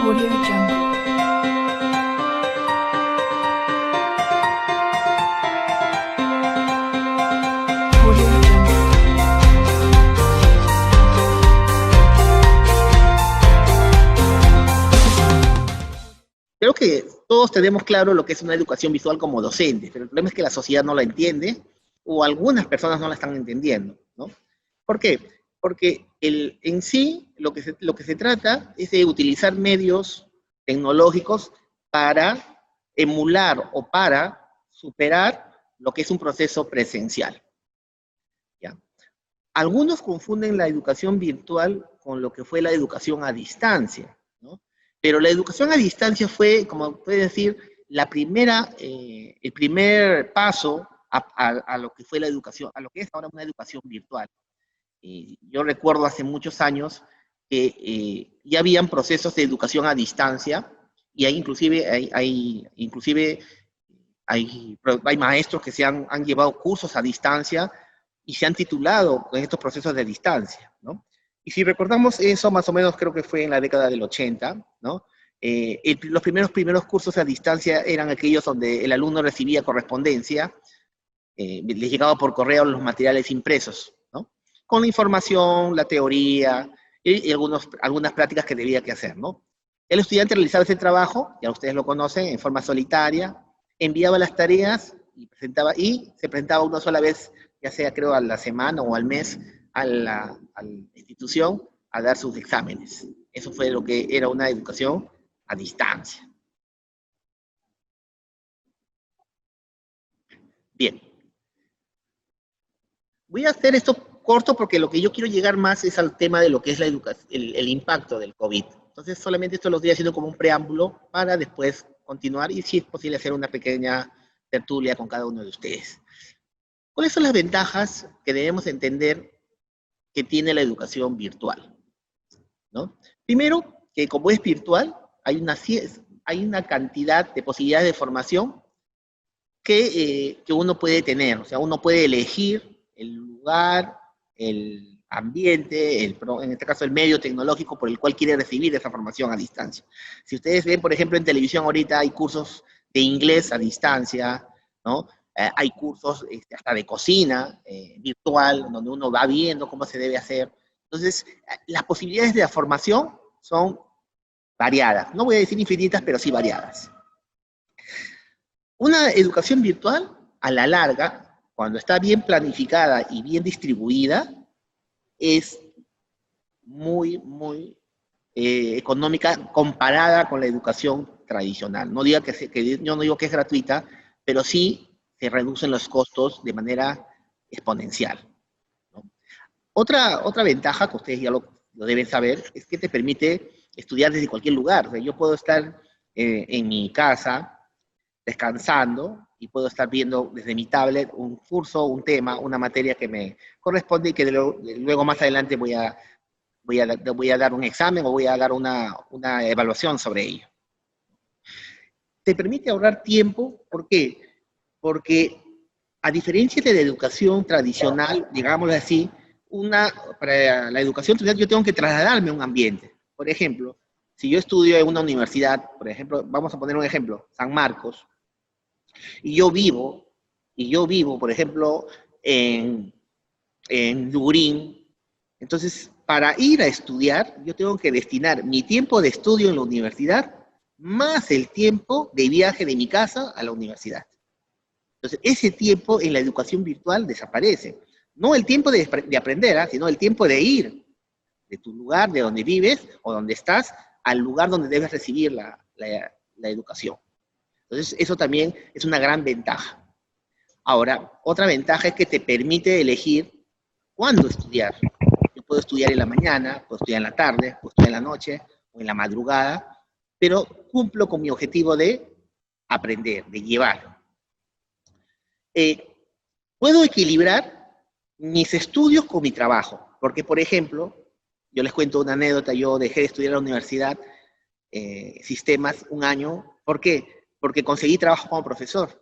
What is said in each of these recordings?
Audio Jungle. Audio Jungle. Creo que todos tenemos claro lo que es una educación visual como docentes, pero el problema es que la sociedad no la entiende o algunas personas no la están entendiendo, ¿no? ¿Por qué? Porque en sí lo que se trata es de utilizar medios tecnológicos para emular o para superar lo que es un proceso presencial, ¿ya? Algunos confunden la educación virtual con lo que fue la educación a distancia, ¿no? Pero la educación a distancia fue, como puede decir, el primer paso a lo que fue la educación, a lo que es ahora una educación virtual. Yo recuerdo hace muchos años que ya habían procesos de educación a distancia y hay maestros que han llevado cursos a distancia y se han titulado en estos procesos de distancia, ¿no? Y si recordamos eso, más o menos creo que fue en la década del 80, ¿no? Los primeros cursos a distancia eran aquellos donde el alumno recibía correspondencia, les llegaba por correo los materiales impresos, ¿no? Con la información, la teoría y algunas prácticas que debía que hacer, ¿no? El estudiante realizaba ese trabajo, ya ustedes lo conocen, en forma solitaria, enviaba las tareas y se presentaba una sola vez, ya sea creo a la semana o al mes, a la institución a dar sus exámenes. Eso fue lo que era una educación a distancia. Bien. Voy a hacer esto corto porque lo que yo quiero llegar más es al tema de lo que es la educación, el impacto del COVID. Entonces, solamente esto lo estoy haciendo como un preámbulo para después continuar y, si es posible, hacer una pequeña tertulia con cada uno de ustedes. ¿Cuáles son las ventajas que debemos entender que tiene la educación virtual? ¿No? Primero, que como es virtual, hay una cantidad de posibilidades de formación que uno puede tener. O sea, uno puede elegir el lugar, el ambiente, en este caso el medio tecnológico por el cual quiere recibir esa formación a distancia. Si ustedes ven, por ejemplo, en televisión ahorita hay cursos de inglés a distancia, ¿no? Hay cursos hasta de cocina virtual, donde uno va viendo cómo se debe hacer. Entonces, las posibilidades de la formación son variadas. No voy a decir infinitas, pero sí variadas. Una educación virtual, a la larga, cuando está bien planificada y bien distribuida, es muy económica comparada con la educación tradicional. Yo no digo que es gratuita, pero sí se reducen los costos de manera exponencial, ¿no? Otra ventaja que ustedes ya lo deben saber es que te permite estudiar desde cualquier lugar. O sea, yo puedo estar en mi casa descansando y puedo estar viendo desde mi tablet un curso, un tema, una materia que me corresponde y que luego más adelante voy a dar un examen o voy a dar una evaluación sobre ello. Te permite ahorrar tiempo, ¿por qué? Porque a diferencia de la educación tradicional, digámoslo así, para la educación tradicional yo tengo que trasladarme a un ambiente. Por ejemplo, si yo estudio en una universidad, por ejemplo, vamos a poner un ejemplo, San Marcos, y yo vivo, por ejemplo, en Lurín. Entonces, para ir a estudiar, yo tengo que destinar mi tiempo de estudio en la universidad más el tiempo de viaje de mi casa a la universidad. Entonces, ese tiempo en la educación virtual desaparece. No el tiempo de aprender, sino el tiempo de ir de tu lugar, de donde vives o donde estás, al lugar donde debes recibir la educación. Entonces, eso también es una gran ventaja. Ahora, otra ventaja es que te permite elegir cuándo estudiar. Yo puedo estudiar en la mañana, puedo estudiar en la tarde, puedo estudiar en la noche o en la madrugada, pero cumplo con mi objetivo de aprender, de llevar. Puedo equilibrar mis estudios con mi trabajo, porque, por ejemplo, yo les cuento una anécdota, yo dejé de estudiar en la universidad sistemas un año. ¿Por qué? Porque conseguí trabajo como profesor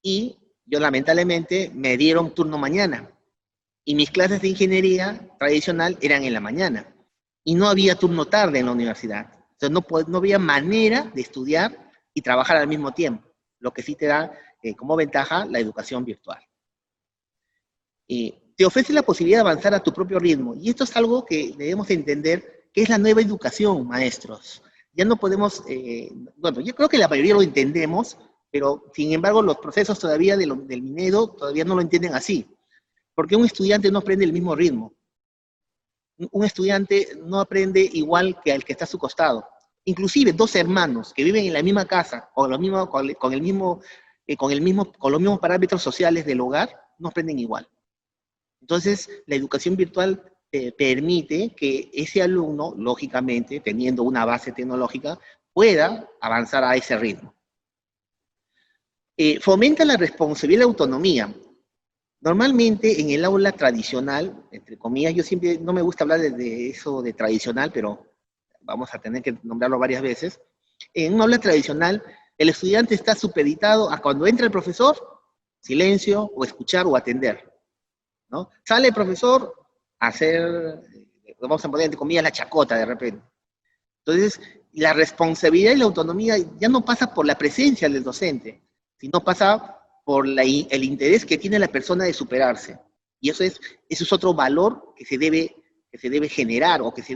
y yo lamentablemente me dieron turno mañana y mis clases de ingeniería tradicional eran en la mañana y no había turno tarde en la universidad, Entonces no había manera de estudiar y trabajar al mismo tiempo, lo que sí te da como ventaja la educación virtual. Te ofrece la posibilidad de avanzar a tu propio ritmo, y esto es algo que debemos entender, que es la nueva educación, maestros. Ya no podemos, bueno, yo creo que la mayoría lo entendemos, pero sin embargo los procesos todavía del Minedo todavía no lo entienden así, porque un estudiante no aprende el mismo ritmo. Un estudiante no aprende igual que el que está a su costado. Inclusive dos hermanos que viven en la misma casa, con los mismos parámetros sociales del hogar, no aprenden igual. Entonces, la educación virtual permite que ese alumno, lógicamente, teniendo una base tecnológica, pueda avanzar a ese ritmo. Fomenta la responsabilidad y la autonomía. Normalmente en el aula tradicional, entre comillas, yo siempre no me gusta hablar de eso de tradicional, pero vamos a tener que nombrarlo varias veces. En un aula tradicional, el estudiante está supeditado a cuando entra el profesor, silencio, o escuchar o atender, ¿no? Sale el profesor a hacer, vamos a poner entre comillas, la chacota de repente. Entonces, la responsabilidad y la autonomía ya no pasa por la presencia del docente, sino pasa por el interés que tiene la persona de superarse. Y eso es otro valor que se debe generar o que se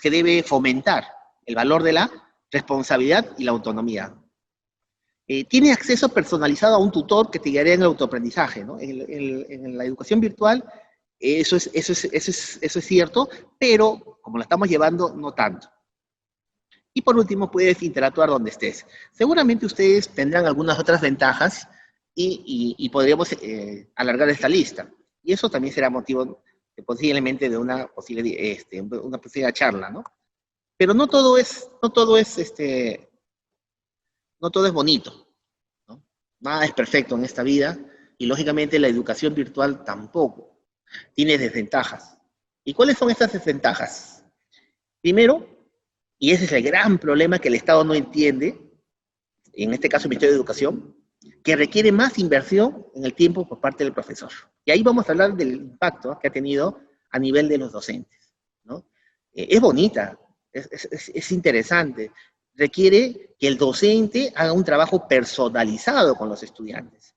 debe fomentar, el valor de la responsabilidad y la autonomía. Tiene acceso personalizado a un tutor que te guiará en el autoaprendizaje, ¿no? En la educación virtual eso es cierto, pero como la estamos llevando, no tanto. Y por último, puedes interactuar donde estés. Seguramente ustedes tendrán algunas otras ventajas y podríamos alargar esta lista. Y eso también será motivo posiblemente de una posible charla, ¿no? Pero no todo es bonito, ¿no? Nada es perfecto en esta vida y lógicamente la educación virtual tampoco. Tiene desventajas. ¿Y cuáles son estas desventajas? Primero, y ese es el gran problema que el Estado no entiende, en este caso el Ministerio de Educación, que requiere más inversión en el tiempo por parte del profesor. Y ahí vamos a hablar del impacto que ha tenido a nivel de los docentes, ¿no? Es bonita, es interesante, requiere que el docente haga un trabajo personalizado con los estudiantes.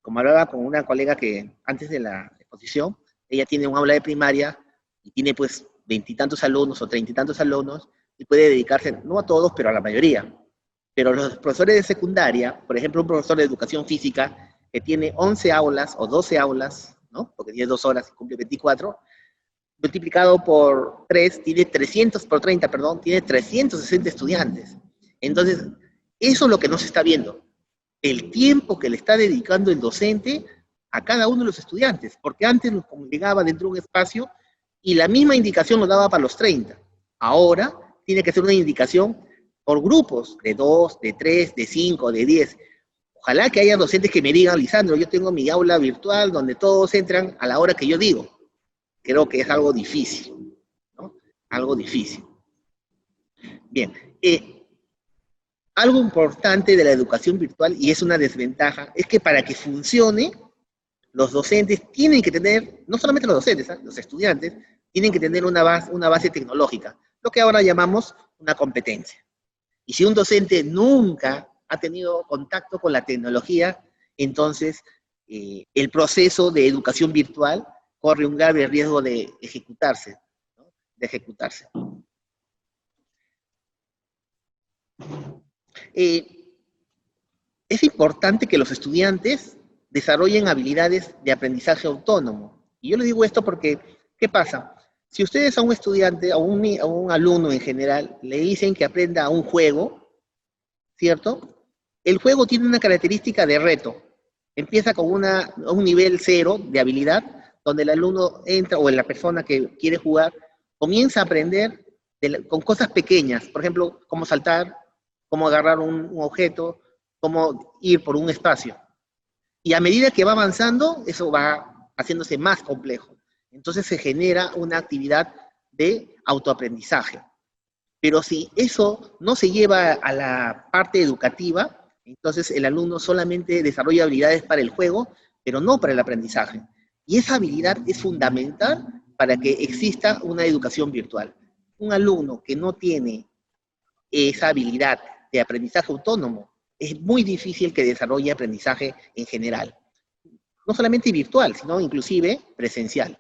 Como hablaba con una colega que antes de la exposición, ella tiene un aula de primaria y tiene pues 20 y tantos alumnos o 30 y tantos alumnos y puede dedicarse, no a todos, pero a la mayoría. Pero los profesores de secundaria, por ejemplo, un profesor de educación física que tiene 11 aulas o 12 aulas, ¿no? Porque tiene 2 horas y cumple 24, multiplicado por 3, tiene 360 estudiantes. Entonces, eso es lo que no se está viendo. El tiempo que le está dedicando el docente a cada uno de los estudiantes, porque antes los congregaba dentro de un espacio y la misma indicación lo daba para los 30. Ahora tiene que ser una indicación por grupos, de 2, de 3, de 5, de 10. Ojalá que haya docentes que me digan, Lisandro, yo tengo mi aula virtual donde todos entran a la hora que yo digo. Creo que es algo difícil, ¿no? Algo difícil. Bien, algo importante de la educación virtual, y es una desventaja, es que para que funcione, los docentes tienen que tener, no solamente los docentes, los estudiantes, tienen que tener una base tecnológica, lo que ahora llamamos una competencia. Y si un docente nunca ha tenido contacto con la tecnología, entonces el proceso de educación virtual corre un grave riesgo de ejecutarse, ¿no? Es importante que los estudiantes desarrollen habilidades de aprendizaje autónomo. Y yo les digo esto porque, ¿qué pasa? Si ustedes a un estudiante, a un alumno en general, le dicen que aprenda un juego, ¿cierto? El juego tiene una característica de reto. Empieza con un nivel 0 de habilidad, donde el alumno entra, o la persona que quiere jugar, comienza a aprender con cosas pequeñas. Por ejemplo, cómo saltar, cómo agarrar un objeto, cómo ir por un espacio. Y a medida que va avanzando, eso va haciéndose más complejo. Entonces se genera una actividad de autoaprendizaje. Pero si eso no se lleva a la parte educativa, entonces el alumno solamente desarrolla habilidades para el juego, pero no para el aprendizaje. Y esa habilidad es fundamental para que exista una educación virtual. un alumno que no tiene esa habilidad de aprendizaje autónomo, es muy difícil que desarrolle aprendizaje en general. No solamente virtual, sino inclusive presencial.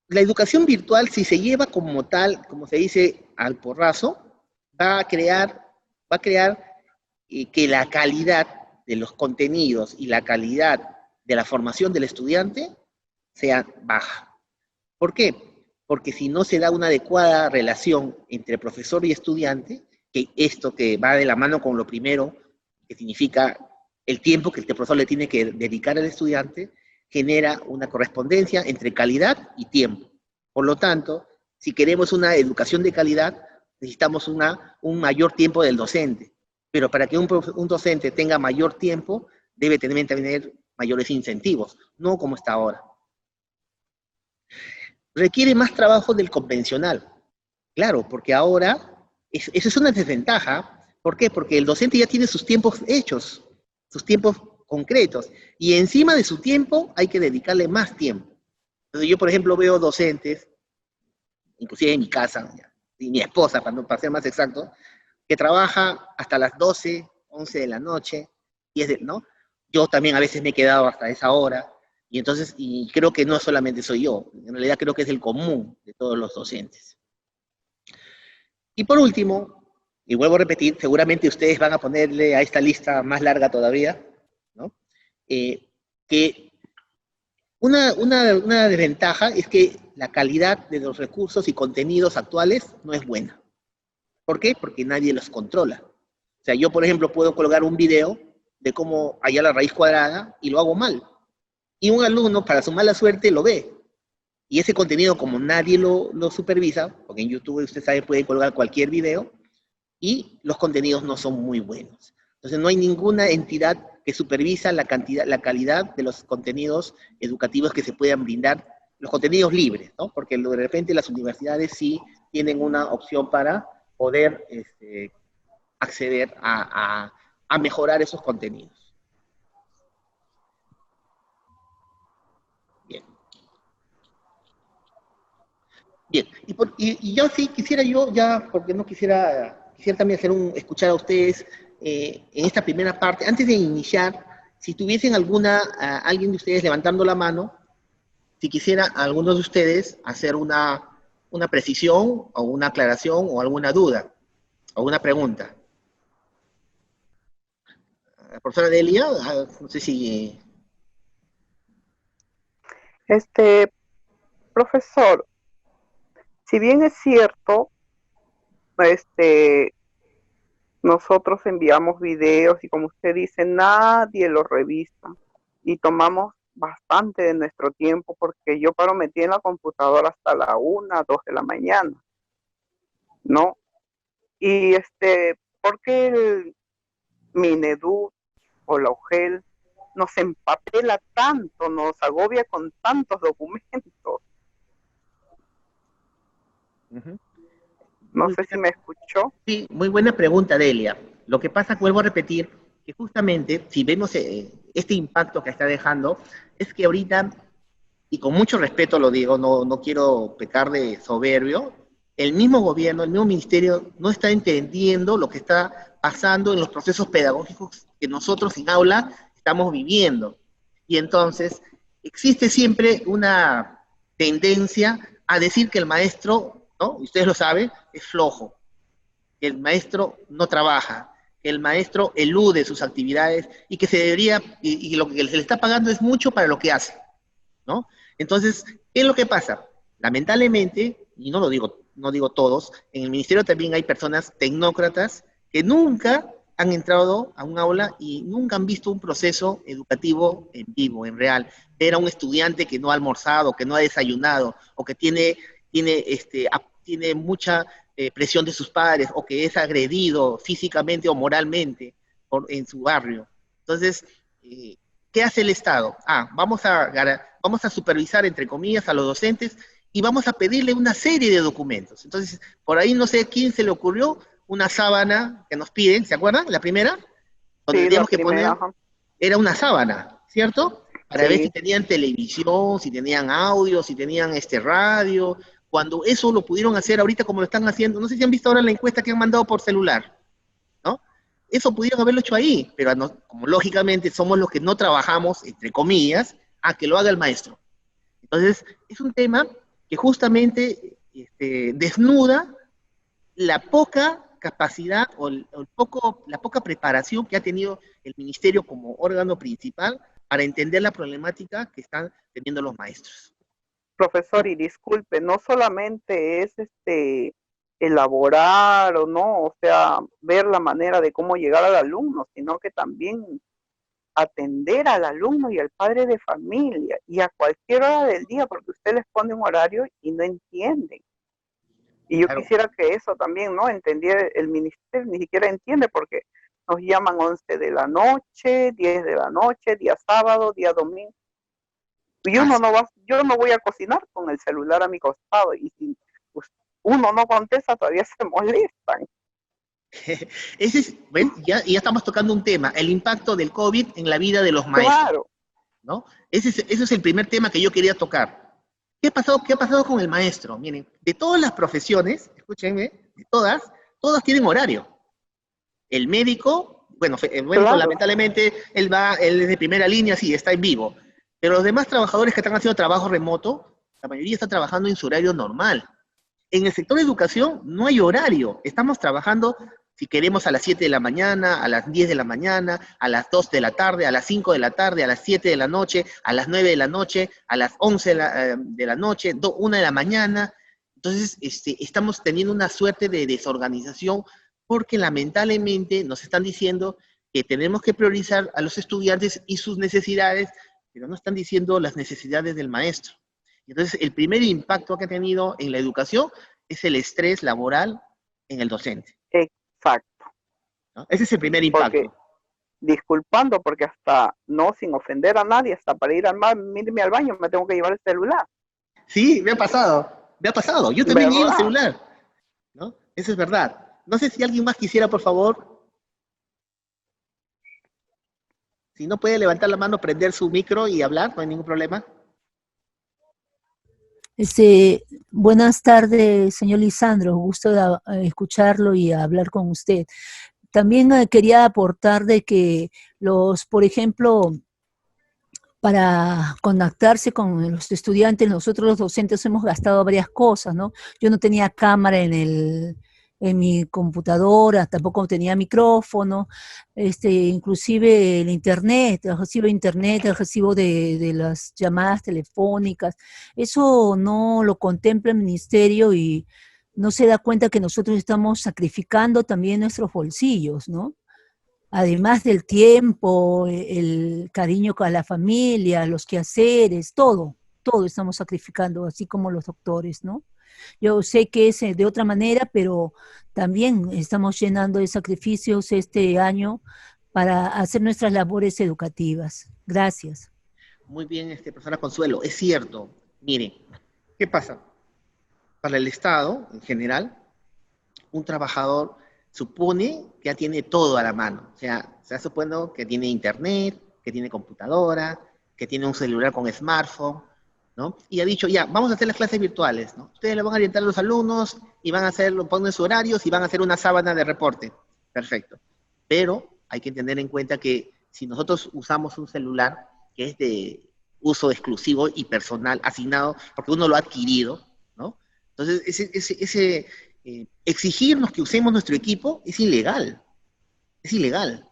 La educación virtual, si se lleva como tal, como se dice, al porrazo, va a crear que la calidad de los contenidos y la calidad de la formación del estudiante sea baja. ¿Por qué? Porque si no se da una adecuada relación entre profesor y estudiante, que esto que va de la mano con lo primero, que significa el tiempo que el profesor le tiene que dedicar al estudiante, genera una correspondencia entre calidad y tiempo. Por lo tanto, si queremos una educación de calidad, necesitamos un mayor tiempo del docente. Pero para que un docente tenga mayor tiempo, debe tener mayores incentivos, no como está ahora. Requiere más trabajo del convencional. Claro, porque ahora, eso es una desventaja. ¿Por qué? Porque el docente ya tiene sus tiempos hechos, sus tiempos concretos, y encima de su tiempo hay que dedicarle más tiempo. Entonces yo, por ejemplo, veo docentes, inclusive en mi casa, y mi esposa, para ser más exacto, que trabaja hasta las 12, 11 de la noche, ¿no? Yo también a veces me he quedado hasta esa hora, y entonces, y creo que no solamente soy yo, en realidad creo que es el común de todos los docentes. Y por último, y vuelvo a repetir, seguramente ustedes van a ponerle a esta lista más larga todavía, ¿no? Que una desventaja es que la calidad de los recursos y contenidos actuales no es buena. ¿Por qué? Porque nadie los controla. O sea, yo, por ejemplo, puedo colgar un video de cómo hallar la raíz cuadrada y lo hago mal. Y un alumno, para su mala suerte, lo ve. Y ese contenido, como nadie lo supervisa, porque en YouTube, usted sabe, puede colgar cualquier video, y los contenidos no son muy buenos. Entonces, no hay ninguna entidad que supervisa la calidad de los contenidos educativos que se puedan brindar, los contenidos libres, ¿no? Porque de repente las universidades sí tienen una opción para poder acceder a mejorar esos contenidos. Bien. Bien, y yo sí quisiera porque no quisiera también escuchar a ustedes en esta primera parte, antes de iniciar, si tuviesen alguien de ustedes levantando la mano, si quisiera alguno de ustedes hacer una precisión o una aclaración o alguna duda o una pregunta. La profesora Delia, no sé si... Profesor, si bien es cierto, nosotros enviamos videos y como usted dice, nadie los revisa y tomamos bastante de nuestro tiempo porque yo paro metida en la computadora hasta la 1, 2 de la mañana, ¿no? Y ¿por qué el Minedu o la UGEL nos empapela tanto, nos agobia con tantos documentos? No sé si me escuchó. Sí, muy buena pregunta, Delia. Lo que pasa, vuelvo a repetir, que justamente, si vemos este impacto que está dejando, es que ahorita, y con mucho respeto lo digo, no quiero pecar de soberbio, el mismo gobierno, el mismo ministerio, no está entendiendo lo que está pasando en los procesos pedagógicos que nosotros en aula estamos viviendo. Y entonces, existe siempre una tendencia a decir que el maestro, ¿no? Y ustedes lo saben, es flojo, que el maestro no trabaja, que el maestro elude sus actividades y que se debería, y lo que se le está pagando es mucho para lo que hace, ¿no? Entonces, ¿qué es lo que pasa? Lamentablemente, y no digo todos, en el ministerio también hay personas tecnócratas que nunca han entrado a un aula y nunca han visto un proceso educativo en vivo, en real. Ver a un estudiante que no ha almorzado, que no ha desayunado, o que tiene mucha presión de sus padres, o que es agredido físicamente o moralmente en su barrio. Entonces, ¿qué hace el Estado? Vamos a supervisar, entre comillas, a los docentes y vamos a pedirle una serie de documentos. Entonces, por ahí no sé quién se le ocurrió una sábana que nos piden, ¿se acuerdan? La primera, donde Sí, teníamos que poner, era una sábana, ¿cierto? para ver si Sí, tenían televisión, si tenían audio, si tenían radio, cuando eso lo pudieron hacer ahorita como lo están haciendo, no sé si han visto ahora la encuesta que han mandado por celular, ¿no? Eso pudieron haberlo hecho ahí, pero como lógicamente somos los que no trabajamos, entre comillas, a que lo haga el maestro. Entonces, es un tema que justamente desnuda la poca capacidad la poca preparación que ha tenido el ministerio como órgano principal para entender la problemática que están teniendo los maestros. profesor, y disculpe, no solamente es elaborar o no, o sea, ver la manera de cómo llegar al alumno, sino que también atender al alumno y al padre de familia y a cualquier hora del día, porque usted les pone un horario y no entienden. Y yo Claro, quisiera que eso también, ¿no? Entendiera el ministerio, ni siquiera entiende porque nos llaman 11 de la noche, 10 de la noche, día sábado, día domingo. Y uno así. no va, yo no voy a cocinar con el celular a mi costado y si pues, uno no contesta todavía se molestan. ¿Ves? Ya estamos tocando un tema, el impacto del COVID en la vida de los maestros, Claro, ¿no? Ese es el primer tema que yo quería tocar. Qué ha pasado con el maestro? Miren, de todas las profesiones, escúchenme, de todas tienen horario. El médico, bueno, claro, lamentablemente él es de primera línea, sí, está en vivo. Pero los demás trabajadores que están haciendo trabajo remoto, la mayoría está trabajando en su horario normal. En el sector de educación no hay horario. Estamos trabajando, si queremos, a las 7 de la mañana, a las 10 de la mañana, a las 2 de la tarde, a las 5 de la tarde, a las 7 de la noche, a las 9 de la noche, a las 11 de la noche, 1 de la mañana. Entonces, estamos teniendo una suerte de desorganización porque lamentablemente nos están diciendo que tenemos que priorizar a los estudiantes y sus necesidades, pero no están diciendo las necesidades del maestro. Entonces, el primer impacto que ha tenido en la educación es el estrés laboral en el docente, exacto. ¿no? Ese es el primer Porque, impacto. disculpando, porque hasta, no, sin ofender a nadie, hasta para irme al baño me tengo que llevar el celular, Sí, me ha pasado. Yo también llevo el ¿verdad? celular, ¿no? Eso es verdad. No sé si alguien más quisiera, por favor, si no puede levantar la mano, prender su micro y hablar, no hay ningún problema. Buenas tardes, señor Lisandro. Gusto de escucharlo y hablar con usted. También quería aportar de que por ejemplo, para contactarse con los estudiantes, nosotros los docentes hemos gastado varias cosas, ¿no? Yo no tenía cámara en mi computadora, tampoco tenía micrófono, inclusive el internet, el recibo de las llamadas telefónicas, eso no lo contempla el ministerio y no se da cuenta que nosotros estamos sacrificando también nuestros bolsillos, ¿no? Además del tiempo, el cariño con la familia, los quehaceres, todo estamos sacrificando, así como los doctores, ¿no? Yo sé que es de otra manera, pero también estamos llenando de sacrificios este año para hacer nuestras labores educativas. Gracias. Muy bien, profesora Consuelo, es cierto. Mire, ¿qué pasa? Para el Estado, en general, un trabajador supone que ya tiene todo a la mano. O sea, se ha supuesto que tiene internet, que tiene computadora, que tiene un celular con smartphone, ¿no? Y ha dicho, ya, vamos a hacer las clases virtuales, ¿no? Ustedes le van a orientar a los alumnos y van a hacerlo, ponen sus horarios y van a hacer una sábana de reporte. Perfecto. Pero hay que tener en cuenta que si nosotros usamos un celular que es de uso exclusivo y personal, asignado, porque uno lo ha adquirido, ¿no? Entonces, exigirnos que usemos nuestro equipo es ilegal. Es ilegal.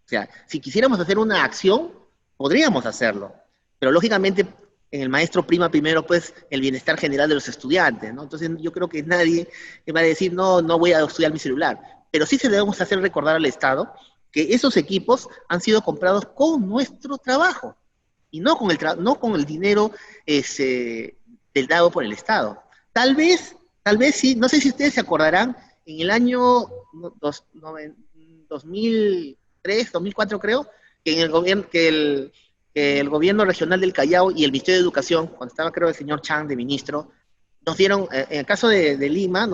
O sea, si quisiéramos hacer una acción, podríamos hacerlo. Pero lógicamente en el maestro prima primero pues el bienestar general de los estudiantes, ¿no? Entonces yo creo que nadie va a decir, no, no voy a estudiar mi celular. Pero sí se debemos hacer recordar al Estado que esos equipos han sido comprados con nuestro trabajo y no con el dinero del dado por el Estado. Tal vez sí, no sé si ustedes se acordarán, en el año 2003, 2004 creo, que, en el gobierno, que el gobierno regional del Callao y el Ministerio de Educación, cuando estaba creo el señor Chang de ministro, nos dieron, en el caso de Lima,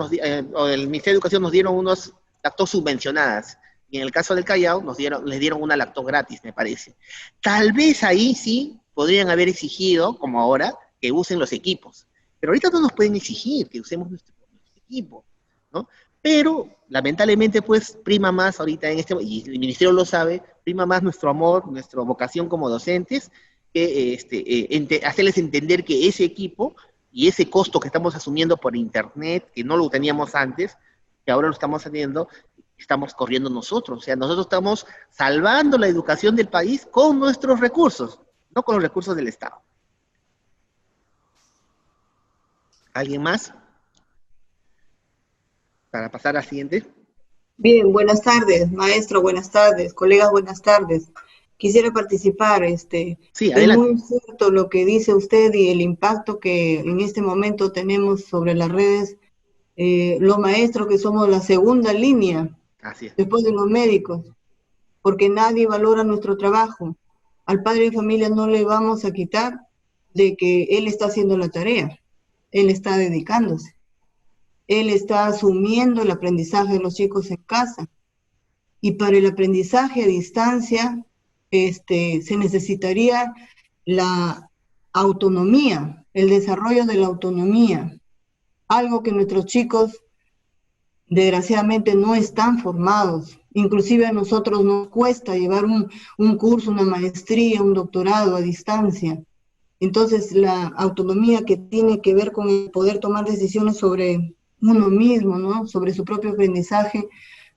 o el Ministerio de Educación nos dieron unos lactos subvencionadas, y en el caso del Callao les dieron una lacto gratis, me parece. Tal vez ahí sí podrían haber exigido, como ahora, que usen los equipos. Pero ahorita no nos pueden exigir que usemos nuestro equipo, ¿no? Pero, lamentablemente, pues, prima más ahorita y el ministerio lo sabe, prima más nuestro amor, nuestra vocación como docentes, que hacerles entender que ese equipo y ese costo que estamos asumiendo por internet, que no lo teníamos antes, que ahora lo estamos haciendo, estamos corriendo nosotros. O sea, nosotros estamos salvando la educación del país con nuestros recursos, no con los recursos del Estado. ¿Alguien más? Para pasar al siguiente. Bien, buenas tardes, maestro, buenas tardes, colegas, buenas tardes. Quisiera participar, Sí, es adelante. muy cierto lo que dice usted y el impacto que en este momento tenemos sobre las redes, los maestros que somos la segunda línea, Así es. después de los médicos, porque nadie valora nuestro trabajo. Al padre de familia no le vamos a quitar de que él está haciendo la tarea, él está dedicándose. Él está asumiendo el aprendizaje de los chicos en casa. Y para el aprendizaje a distancia, se necesitaría la autonomía, el desarrollo de la autonomía, algo que nuestros chicos desgraciadamente no están formados. Inclusive a nosotros nos cuesta llevar un curso, una maestría, un doctorado a distancia. Entonces, la autonomía que tiene que ver con el poder tomar decisiones sobre uno mismo, ¿no? Sobre su propio aprendizaje.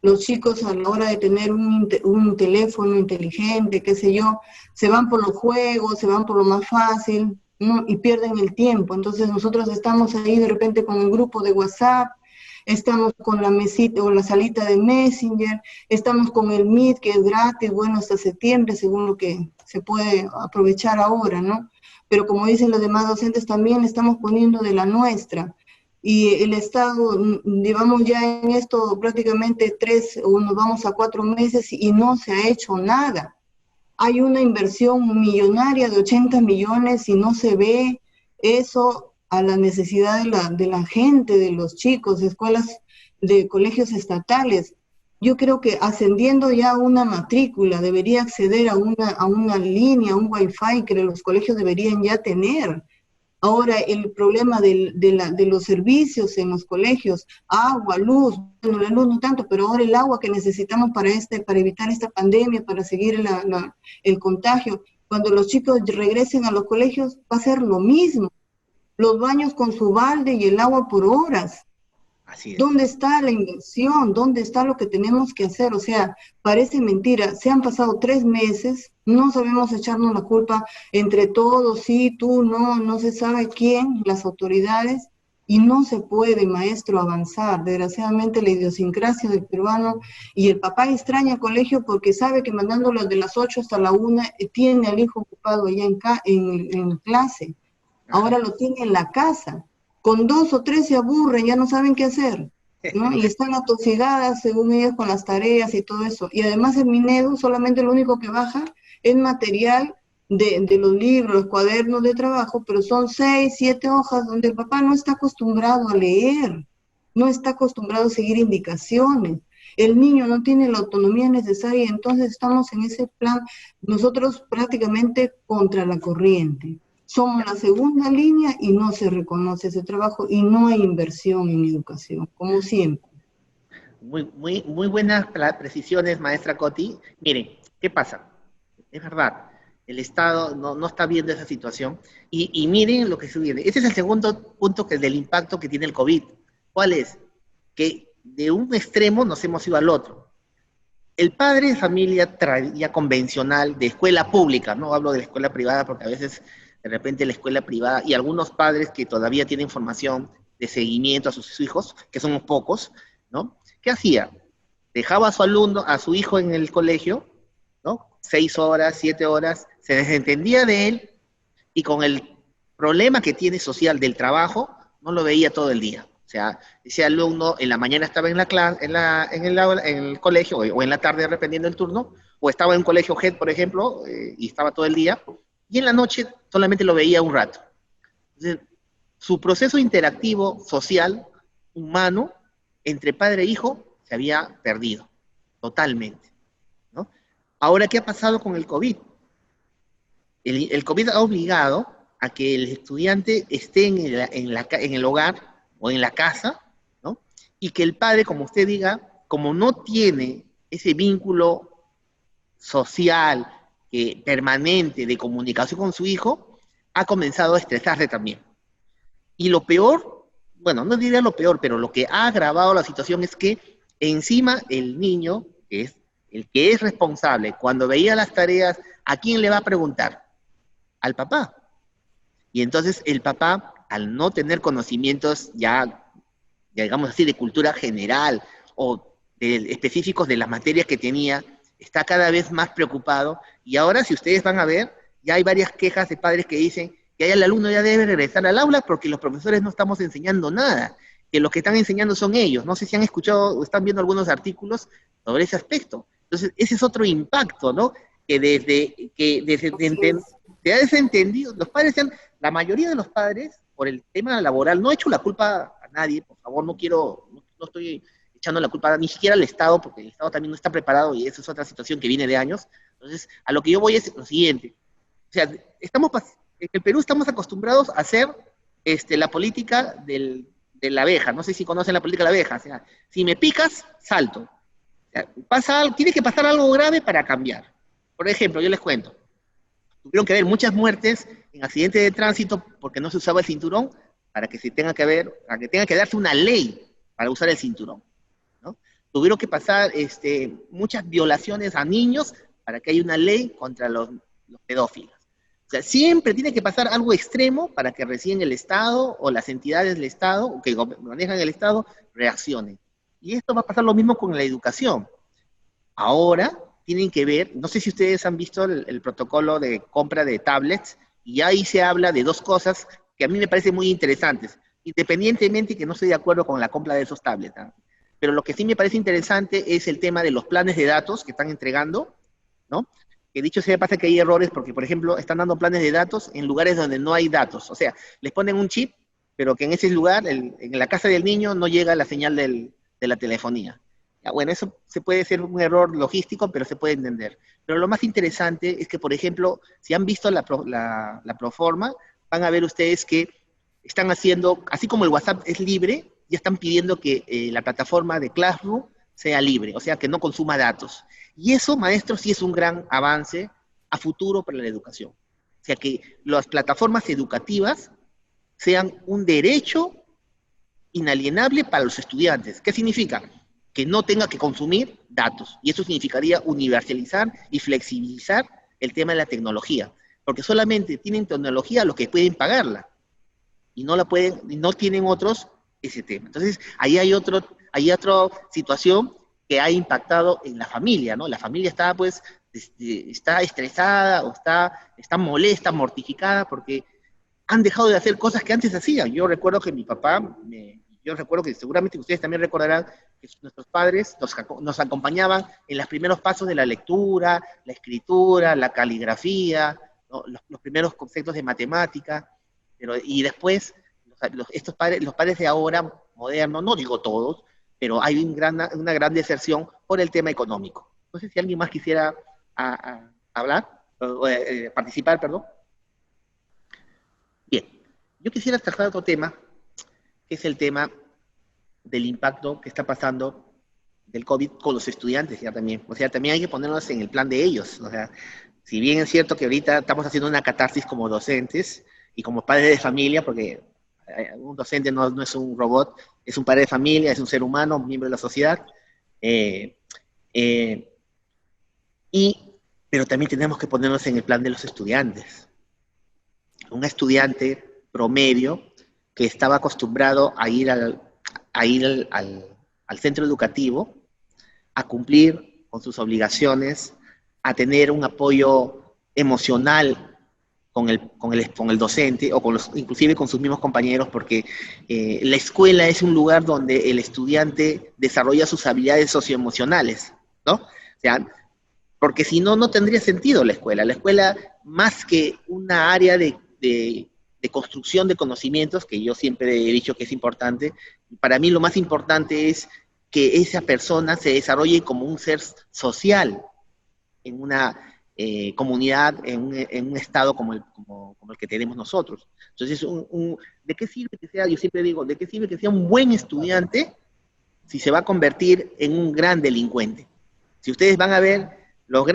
Los chicos a la hora de tener un teléfono inteligente, qué sé yo, se van por los juegos, se van por lo más fácil, ¿no? Y pierden el tiempo. Entonces nosotros estamos ahí de repente con el grupo de WhatsApp, estamos con la mesita o la salita de Messenger, estamos con el Meet, que es gratis, bueno, hasta septiembre, según lo que se puede aprovechar ahora, ¿no? Pero como dicen los demás docentes, también estamos poniendo de la nuestra. Y el Estado, llevamos ya en esto prácticamente 3 o nos vamos a 4 meses y no se ha hecho nada. Hay una inversión millonaria de 80 millones y no se ve eso a la necesidad de la gente, de los chicos, de escuelas, de colegios estatales. Yo creo que ascendiendo ya a una matrícula debería acceder a una línea, a un wifi que los colegios deberían ya tener. Ahora el problema de los servicios en los colegios, agua, luz, bueno, la luz no tanto, pero ahora el agua que necesitamos para evitar esta pandemia, para seguir el contagio. Cuando los chicos regresen a los colegios va a ser lo mismo. Los baños con su balde y el agua por horas. Así es. ¿Dónde está la inversión? ¿Dónde está lo que tenemos que hacer? O sea, parece mentira. Se han pasado 3 meses, no sabemos echarnos la culpa entre todos, sí, tú, no se sabe quién, las autoridades, y no se puede, maestro, avanzar. Desgraciadamente la idiosincrasia del peruano, y el papá extraña el colegio porque sabe que mandándolo de las 8 hasta la 1, tiene al hijo ocupado allá en clase. Ahora lo tiene en la casa. Con 2 o 3 se aburren, ya no saben qué hacer, ¿no? Y están atosigadas, según ellas, con las tareas y todo eso. Y además el Minedu solamente lo único que baja es material de los libros, los cuadernos de trabajo, pero son 6, 7 hojas donde el papá no está acostumbrado a leer, no está acostumbrado a seguir indicaciones. El niño no tiene la autonomía necesaria, entonces estamos en ese plan, nosotros prácticamente contra la corriente. Somos la segunda línea y no se reconoce ese trabajo y no hay inversión en educación, como siempre. Muy buenas precisiones, maestra Coti. Miren, ¿qué pasa? Es verdad, el Estado no está viendo esa situación. Y miren lo que sucede. Ese es el segundo punto del impacto que tiene el COVID. ¿Cuál es? Que de un extremo nos hemos ido al otro. El padre de familia ya convencional, de escuela pública, no hablo de la escuela privada porque a veces de repente la escuela privada y algunos padres que todavía tienen formación de seguimiento a sus hijos, que somos pocos, ¿no? ¿Qué hacía? Dejaba a su alumno, a su hijo en el colegio, ¿no? 6 horas, 7 horas, se desentendía de él y con el problema que tiene social del trabajo, no lo veía todo el día. O sea, ese alumno en la mañana estaba en la clase, en el colegio, o en la tarde, dependiendo del turno, o estaba en un colegio JED, por ejemplo, y estaba todo el día, y en la noche solamente lo veía un rato. Entonces, su proceso interactivo, social, humano, entre padre e hijo, se había perdido, totalmente, ¿no? Ahora, ¿qué ha pasado con el COVID? El COVID ha obligado a que el estudiante esté en el hogar o en la casa, ¿no? Y que el padre, como usted diga, como no tiene ese vínculo social, permanente de comunicación con su hijo, ha comenzado a estresarse también. Y lo peor, bueno, no diría lo peor, pero lo que ha agravado la situación es que encima el niño, que es el que es responsable, cuando veía las tareas, ¿a quién le va a preguntar? Al papá. Y entonces el papá, al no tener conocimientos ya digamos así, de cultura general o específicos de las materias que tenía, está cada vez más preocupado. Y ahora, si ustedes van a ver, ya hay varias quejas de padres que dicen que ya el alumno ya debe regresar al aula porque los profesores no estamos enseñando nada, que los que están enseñando son ellos. No sé si han escuchado o están viendo algunos artículos sobre ese aspecto. Entonces, ese es otro impacto, ¿no? Se ha desentendido, los padres la mayoría de los padres, por el tema laboral, no he hecho la culpa a nadie, por favor, no estoy echando la culpa ni siquiera al Estado, porque el Estado también no está preparado y eso es otra situación que viene de años. Entonces, a lo que yo voy es lo siguiente. O sea, en el Perú estamos acostumbrados a hacer la política de la abeja. No sé si conocen la política de la abeja. O sea, si me picas, salto. O sea, tiene que pasar algo grave para cambiar. Por ejemplo, yo les cuento. Tuvieron que haber muchas muertes en accidentes de tránsito porque no se usaba el cinturón para que tenga que darse una ley para usar el cinturón, ¿no? Tuvieron que pasar muchas violaciones a niños para que haya una ley contra los pedófilos. O sea, siempre tiene que pasar algo extremo para que recién el Estado o las entidades del Estado que manejan el Estado reaccionen. Y esto va a pasar lo mismo con la educación. Ahora tienen que ver, no sé si ustedes han visto el protocolo de compra de tablets, y ahí se habla de dos cosas que a mí me parecen muy interesantes, independientemente que no estoy de acuerdo con la compra de esos tablets, ¿no? Pero lo que sí me parece interesante es el tema de los planes de datos que están entregando, ¿no? Que dicho sea de paso que hay errores porque, por ejemplo, están dando planes de datos en lugares donde no hay datos. O sea, les ponen un chip, pero que en ese lugar, en la casa del niño, no llega la señal de la telefonía. Ya, bueno, eso se puede ser un error logístico, pero se puede entender. Pero lo más interesante es que, por ejemplo, si han visto la proforma, van a ver ustedes que están haciendo, así como el WhatsApp es libre, ya están pidiendo que la plataforma de Classroom sea libre, o sea, que no consuma datos. Y eso, maestros, sí es un gran avance a futuro para la educación. O sea, que las plataformas educativas sean un derecho inalienable para los estudiantes. ¿Qué significa? Que no tenga que consumir datos. Y eso significaría universalizar y flexibilizar el tema de la tecnología. Porque solamente tienen tecnología los que pueden pagarla. Y no tienen otros ese tema. Entonces, ahí hay otra situación que ha impactado en la familia, ¿no? La familia está, pues, está estresada o está molesta, mortificada, porque han dejado de hacer cosas que antes hacían. Yo recuerdo que mi papá, yo recuerdo que seguramente ustedes también recordarán que nuestros padres nos acompañaban en los primeros pasos de la lectura, la escritura, la caligrafía, ¿no? Los primeros conceptos de matemática, y después los padres de ahora, modernos, no digo todos, pero hay una gran deserción por el tema económico. No sé si alguien más quisiera hablar, participar, perdón. Bien, yo quisiera tratar otro tema, que es el tema del impacto que está pasando del COVID con los estudiantes ya también. O sea, también hay que ponernos en el plan de ellos. O sea, si bien es cierto que ahorita estamos haciendo una catarsis como docentes y como padres de familia, porque un docente no es un robot, es un padre de familia, es un ser humano, un miembro de la sociedad, pero también tenemos que ponernos en el plan de los estudiantes. Un estudiante promedio que estaba acostumbrado a ir al centro educativo, a cumplir con sus obligaciones, a tener un apoyo emocional con el docente, o inclusive con sus mismos compañeros, porque la escuela es un lugar donde el estudiante desarrolla sus habilidades socioemocionales, ¿no? O sea, porque si no, no tendría sentido la escuela. La escuela, más que una área de construcción de conocimientos, que yo siempre he dicho que es importante, para mí lo más importante es que esa persona se desarrolle como un ser social en comunidad en un estado como el que tenemos nosotros. Entonces, ¿de qué sirve que sea, yo siempre digo, ¿de qué sirve que sea un buen estudiante si se va a convertir en un gran delincuente? Si ustedes van a ver, los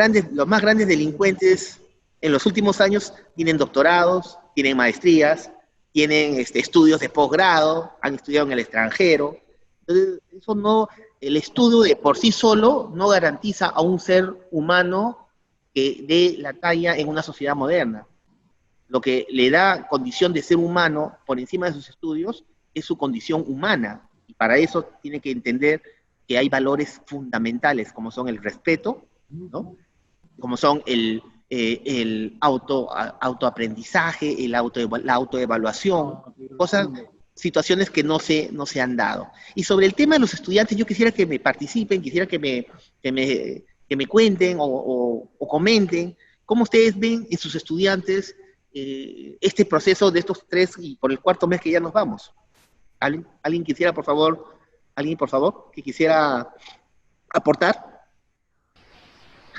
más grandes delincuentes en los últimos años tienen doctorados, tienen maestrías, tienen estudios de posgrado, han estudiado en el extranjero. Entonces, el estudio de por sí solo no garantiza a un ser humano que dé la talla en una sociedad moderna. Lo que le da condición de ser humano por encima de sus estudios es su condición humana. Y para eso tiene que entender que hay valores fundamentales, como son el respeto, ¿no? Como son el autoaprendizaje, la autoevaluación, situaciones que no se han dado. Y sobre el tema de los estudiantes, yo quisiera que me participen, quisiera que me cuenten o comenten cómo ustedes ven en sus estudiantes este proceso de estos 3 y por el 4.º mes que ya nos vamos. ¿Alguien quisiera, por favor, que quisiera aportar?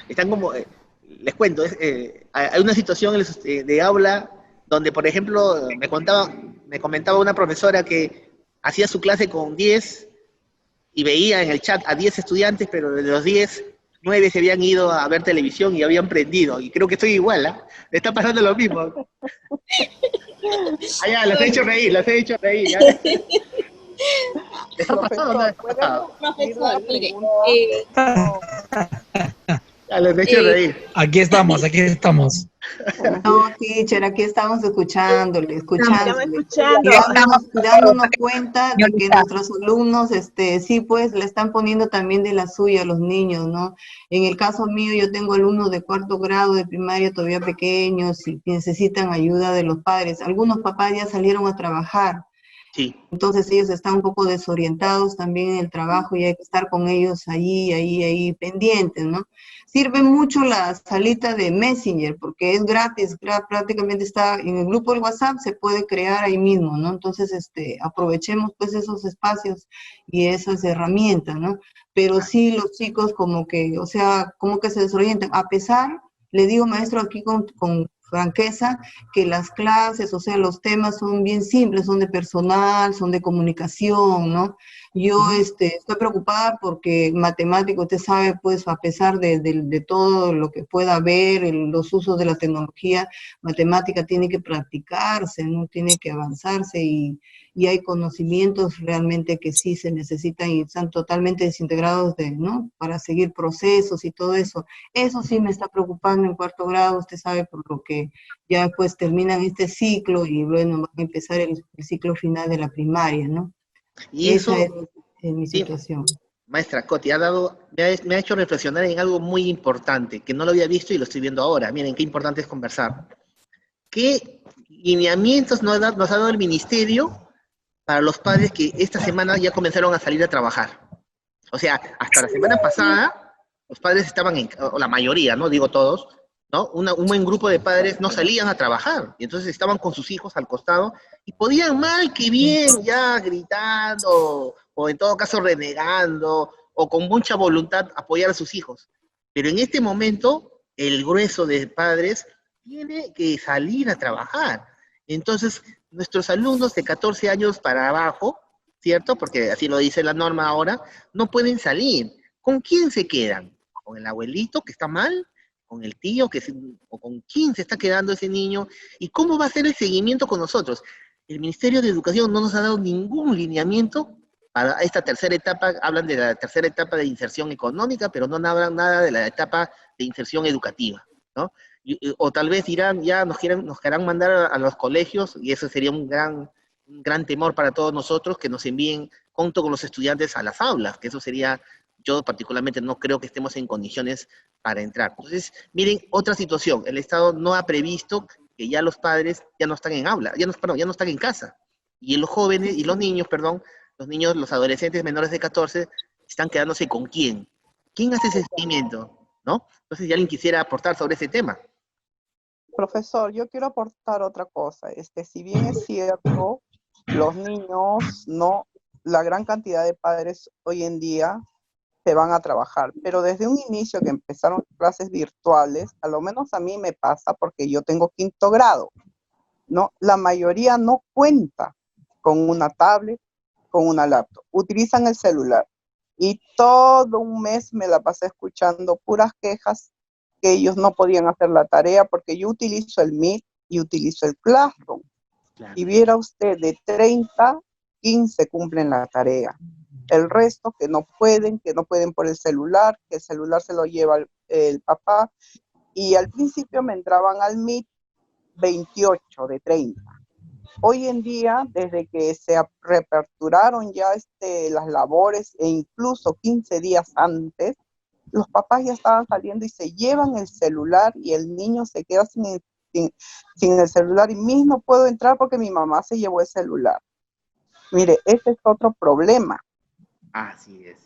Están como, les cuento, hay una situación de aula donde, por ejemplo, me comentaba una profesora que hacía su clase con 10 y veía en el chat a 10 estudiantes, pero de los 10, 9 se habían ido a ver televisión y habían prendido. Y creo que estoy igual, ¿ah? Le está pasando lo mismo. Ya, las he hecho reír, ¿ya? ¿Les ha pasado o no les ha pasado? Profesor, mire, Ya, les he hecho reír. Aquí estamos. No, teacher, aquí estamos escuchándole. escuchando. Dándonos cuenta de que nuestros alumnos, sí, pues, le están poniendo también de la suya a los niños, ¿no? En el caso mío, yo tengo alumnos de 4º grado de primaria todavía pequeños y necesitan ayuda de los padres. Algunos papás ya salieron a trabajar. Sí. Entonces ellos están un poco desorientados también en el trabajo y hay que estar con ellos ahí pendientes, ¿no? Sirve mucho la salita de Messenger porque es gratis, prácticamente está en el grupo del WhatsApp, se puede crear ahí mismo, ¿no? Entonces, aprovechemos pues esos espacios y esas herramientas, ¿no? Pero sí los chicos como que se desorientan, a pesar, le digo maestro aquí con franqueza, que las clases, los temas son bien simples, son de personal, son de comunicación, ¿no? Yo estoy preocupada porque matemático, usted sabe, pues, a pesar de todo lo que pueda haber, los usos de la tecnología, matemática tiene que practicarse, ¿no? Tiene que avanzarse y hay conocimientos realmente que sí se necesitan y están totalmente desintegrados ¿no? Para seguir procesos y todo eso. Eso sí me está preocupando en 4º grado, usted sabe, por lo que ya pues terminan este ciclo y bueno, van a empezar el ciclo final de la primaria, ¿no? Y eso, esa es mi situación. Maestra Coti, me ha hecho reflexionar en algo muy importante, que no lo había visto y lo estoy viendo ahora. Miren, qué importante es conversar. ¿Qué lineamientos nos ha dado el ministerio para los padres que esta semana ya comenzaron a salir a trabajar? O sea, hasta la semana pasada, los padres estaban, o la mayoría, no digo todos, ¿no? Un buen grupo de padres no salían a trabajar, y entonces estaban con sus hijos al costado, y podían mal que bien, ya gritando, o en todo caso renegando, o con mucha voluntad apoyar a sus hijos. Pero en este momento, el grueso de padres tiene que salir a trabajar. Entonces, nuestros alumnos de 14 años para abajo, ¿cierto? Porque así lo dice la norma ahora, no pueden salir. ¿Con quién se quedan? ¿Con el abuelito que está mal? ¿Con el tío? ¿O con quién se está quedando ese niño? ¿Y cómo va a ser el seguimiento con nosotros? El Ministerio de Educación no nos ha dado ningún lineamiento para esta tercera etapa. Hablan de la tercera etapa de inserción económica, pero no hablan nada de la etapa de inserción educativa, ¿no? O tal vez dirán, ya nos querrán mandar a los colegios, y eso sería un gran temor para todos nosotros, que nos envíen junto con los estudiantes a las aulas, que eso sería, yo particularmente no creo que estemos en condiciones para entrar. Entonces, miren, otra situación, el Estado no ha previsto que ya los padres ya no están en aula, ya no están en casa, y los jóvenes, y los niños, los adolescentes menores de 14, están quedándose con ¿quién? ¿Quién hace ese seguimiento? ¿No? Entonces, ya alguien quisiera aportar sobre ese tema. Profesor, yo quiero aportar otra cosa. Si bien es cierto, los niños, no, la gran cantidad de padres hoy en día se van a trabajar, pero desde un inicio que empezaron clases virtuales, a lo menos a mí me pasa porque yo tengo 5º grado, ¿no? La mayoría no cuenta con una tablet, con una laptop, utilizan el celular. Y todo un mes me la pasé escuchando puras quejas que ellos no podían hacer la tarea porque yo utilizo el Meet y utilizo el Classroom. Claro. Y viera usted, de 30, 15 cumplen la tarea. El resto que no pueden por el celular, que el celular se lo lleva el papá. Y al principio me entraban al Meet 28 de 30. Hoy en día, desde que se reaperturaron ya las labores e incluso 15 días antes, los papás ya estaban saliendo y se llevan el celular y el niño se queda sin el celular y mismo puedo entrar porque mi mamá se llevó el celular. Mire, ese es otro problema. Así es,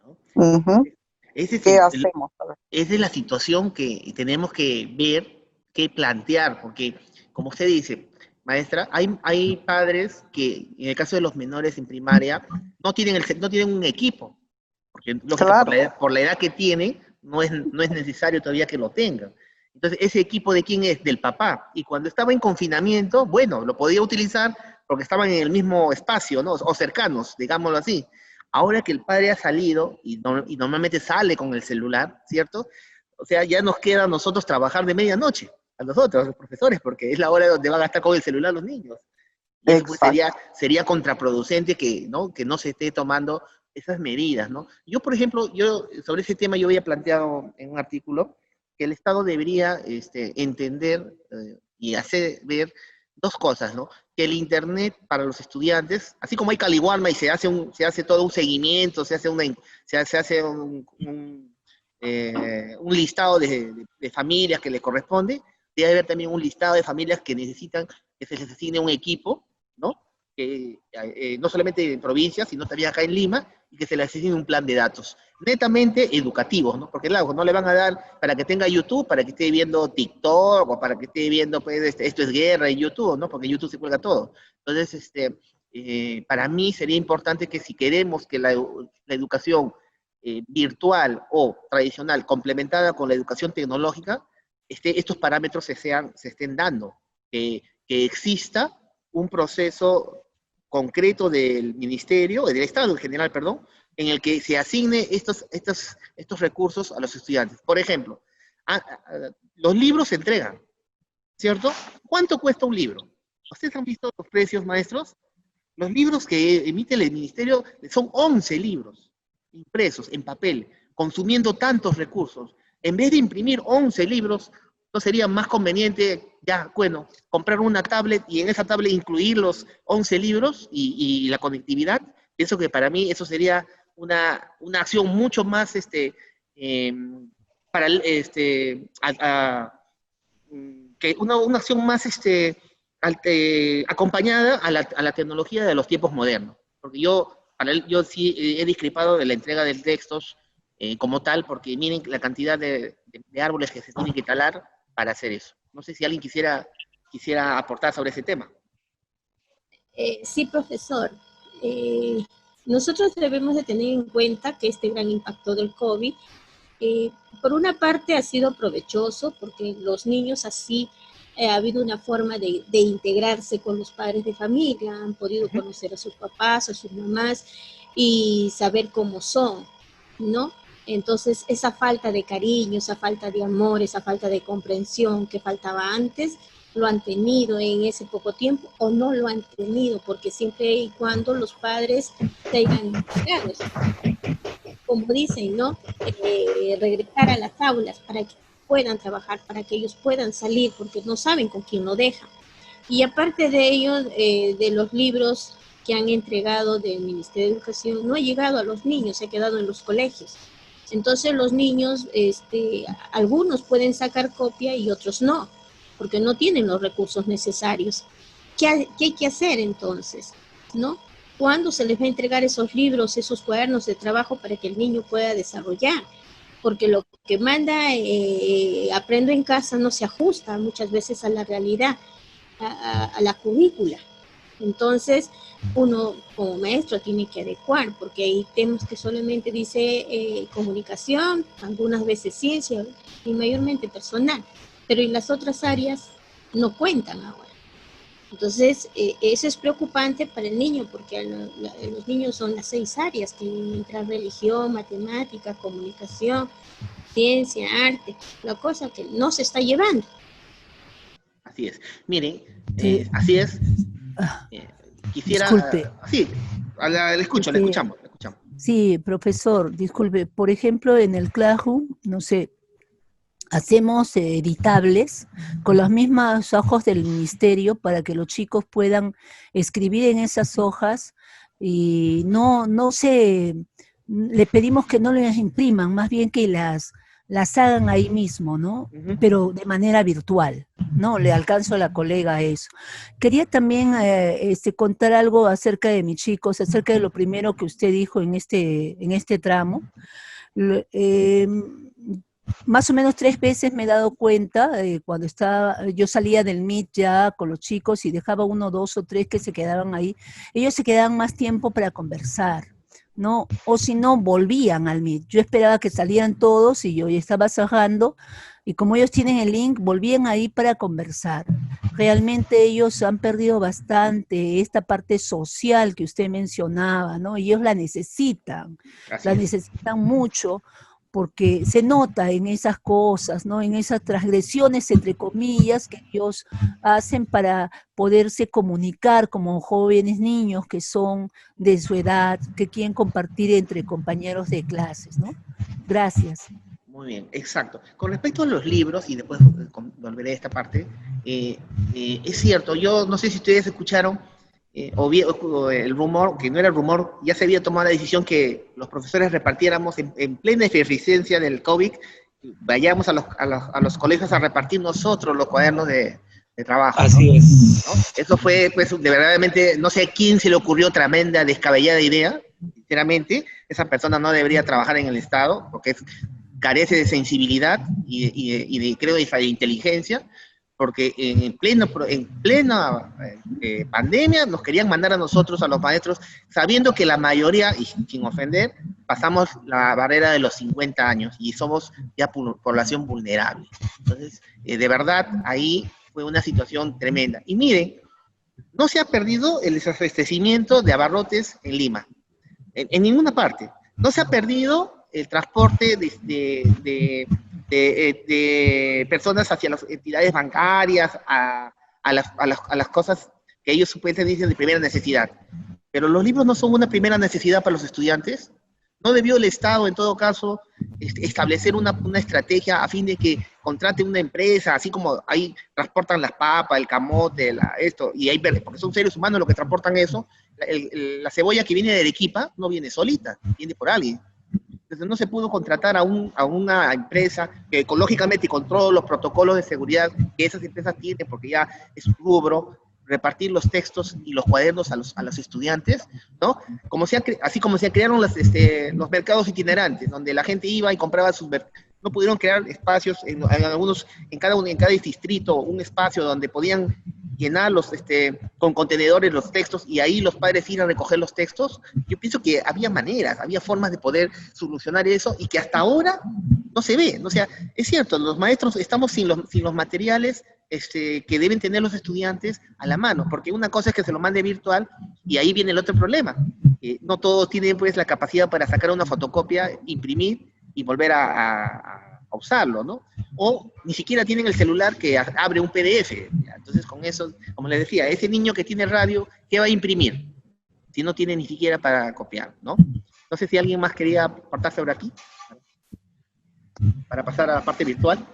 ¿no? Uh-huh. ¿Qué hacemos? Esa es la situación que tenemos que ver, que plantear, porque como usted dice, maestra, hay padres que en el caso de los menores en primaria no tienen un equipo, porque Claro. por la edad que tienen no es necesario todavía que lo tengan. Entonces, ¿ese equipo de quién es? Del papá. Y cuando estaba en confinamiento, bueno, lo podía utilizar porque estaban en el mismo espacio, ¿no? O cercanos, digámoslo así. Ahora que el padre ha salido, y normalmente sale con el celular, ¿cierto? O sea, ya nos queda a nosotros trabajar de medianoche, a nosotros, los profesores, porque es la hora donde van a estar con el celular los niños. Y eso pues sería contraproducente que no se esté tomando esas medidas, ¿no? Yo, por ejemplo, sobre ese tema yo había planteado en un artículo que el Estado debería entender y hacer ver dos cosas, ¿no? Que el Internet para los estudiantes, así como hay Caliwarma y se hace todo un seguimiento, se hace un listado de familias que le corresponde, debe haber también un listado de familias que necesitan que se les asigne un equipo, ¿no? Que no solamente en provincias, sino también acá en Lima, y que se les asigne un plan de datos, netamente educativos, ¿no? Porque claro, no le van a dar para que tenga YouTube, para que esté viendo TikTok, o para que esté viendo, pues, esto es guerra en YouTube, ¿no? Porque en YouTube se cuelga todo. Entonces, para mí sería importante que si queremos que la educación virtual o tradicional, complementada con la educación tecnológica, estos parámetros se estén dando, que exista un proceso concreto del ministerio, del Estado en general, perdón, en el que se asigne estos recursos a los estudiantes. Por ejemplo, los libros se entregan, ¿cierto? ¿Cuánto cuesta un libro? ¿Ustedes han visto los precios, maestros? Los libros que emite el ministerio son 11 libros impresos en papel, consumiendo tantos recursos. En vez de imprimir 11 libros, ¿no sería más conveniente, comprar una tablet y en esa tablet incluir los 11 libros y la conectividad? Pienso que para mí eso sería una acción mucho más que una acción más acompañada a la tecnología de los tiempos modernos. Porque yo sí he discrepado de la entrega de textos como tal, porque miren la cantidad de árboles que se tienen que talar para hacer eso. No sé si alguien quisiera aportar sobre ese tema. Sí, profesor. Nosotros debemos de tener en cuenta que este gran impacto del COVID, por una parte ha sido provechoso, porque los niños así ha habido una forma de integrarse con los padres de familia, han podido conocer a sus papás, a sus mamás y saber cómo son, ¿no? Entonces, esa falta de cariño, esa falta de amor, esa falta de comprensión que faltaba antes, lo han tenido en ese poco tiempo o no lo han tenido, porque siempre y cuando los padres se hayan integrado, como dicen, ¿no? Regresar a las aulas para que puedan trabajar, para que ellos puedan salir, porque no saben con quién lo dejan. Y aparte de ello, de los libros que han entregado del Ministerio de Educación, no ha llegado a los niños, se ha quedado en los colegios. Entonces los niños, algunos pueden sacar copia y otros no, porque no tienen los recursos necesarios. ¿Qué hay que hacer entonces? ¿No? ¿Cuándo se les va a entregar esos libros, esos cuadernos de trabajo para que el niño pueda desarrollar? Porque lo que manda aprendo en casa no se ajusta muchas veces a la realidad, a la currícula. Entonces, uno como maestro tiene que adecuar, porque hay temas que solamente dice comunicación, algunas veces ciencia y mayormente personal, pero en las otras áreas no cuentan ahora. Entonces, eso es preocupante para el niño, porque los niños son las 6 áreas que entran: religión, matemática, comunicación, ciencia, arte, la cosa que no se está llevando. Así es. Miren, Sí. así es. Ah, Quisiera... disculpe. Sí, le escucho, le escuchamos, le escuchamos. Sí, profesor, disculpe. Por ejemplo, en el Classroom, no sé, hacemos editables con las mismas hojas del ministerio para que los chicos puedan escribir en esas hojas y no se, le pedimos que no las impriman, más bien que las hagan ahí mismo, ¿no? Ujú. Pero de manera virtual, ¿no? Le alcanzo a la colega a eso. Quería también contar algo acerca de mis chicos, acerca de lo primero que usted dijo en este tramo. Más o menos 3 veces me he dado cuenta cuando yo salía del Meet ya con los chicos y dejaba 1, 2 o 3 que se quedaban ahí. Ellos se quedaban más tiempo para conversar, ¿no? O si no, volvían al Meet. Yo esperaba que salieran todos y yo ya estaba cerrando y como ellos tienen el link, volvían ahí para conversar. Realmente ellos han perdido bastante esta parte social que usted mencionaba, ¿no? Y ellos la necesitan mucho, porque se nota en esas cosas, ¿no? En esas transgresiones, entre comillas, que ellos hacen para poderse comunicar como jóvenes niños que son de su edad, que quieren compartir entre compañeros de clases, ¿no? Gracias. Muy bien, exacto. Con respecto a los libros, y después volveré a esta parte, es cierto, yo no sé si ustedes escucharon o el rumor, que no era rumor, ya se había tomado la decisión que los profesores repartiéramos en plena efervescencia del COVID, vayamos a los colegios a repartir nosotros los cuadernos de trabajo. Así ¿no? es. ¿No? Eso fue, pues, de verdaderamente, no sé a quién se le ocurrió tremenda, descabellada idea, sinceramente, esa persona no debería trabajar en el Estado, porque carece de sensibilidad y de, creo, de inteligencia, porque en plena pandemia nos querían mandar a nosotros, a los maestros, sabiendo que la mayoría, y sin ofender, pasamos la barrera de los 50 años y somos ya población vulnerable. Entonces, de verdad, ahí fue una situación tremenda. Y miren, no se ha perdido el desabastecimiento de abarrotes en Lima, en ninguna parte. No se ha perdido el transporte de personas hacia las entidades bancarias, a las cosas que ellos supuestamente dicen de primera necesidad. Pero los libros no son una primera necesidad para los estudiantes. ¿No debió el Estado, en todo caso, establecer una estrategia a fin de que contrate una empresa, así como ahí transportan las papas, el camote, y hay, porque son seres humanos los que transportan eso? La cebolla que viene de Arequipa no viene solita, viene por alguien. Entonces no se pudo contratar a una empresa que ecológicamente y con todos los protocolos de seguridad que esas empresas tienen, porque ya es un rubro, repartir los textos y los cuadernos a los estudiantes, ¿no? Así como se crearon los mercados itinerantes, donde la gente iba y compraba no pudieron crear espacios en cada distrito, un espacio donde podían llenar con contenedores los textos y ahí los padres ir a recoger los textos. Yo pienso que había maneras, había formas de poder solucionar eso y que hasta ahora no se ve. O sea, es cierto, los maestros estamos sin los materiales que deben tener los estudiantes a la mano, porque una cosa es que se lo mande virtual y ahí viene el otro problema. No todos tienen pues la capacidad para sacar una fotocopia, imprimir y volver a usarlo, ¿no? O ni siquiera tienen el celular que abre un PDF. Entonces con eso, como les decía, ese niño que tiene radio, ¿qué va a imprimir? Si no tiene ni siquiera para copiar, ¿no? No sé si alguien más quería aportar sobre aquí, para pasar a la parte virtual.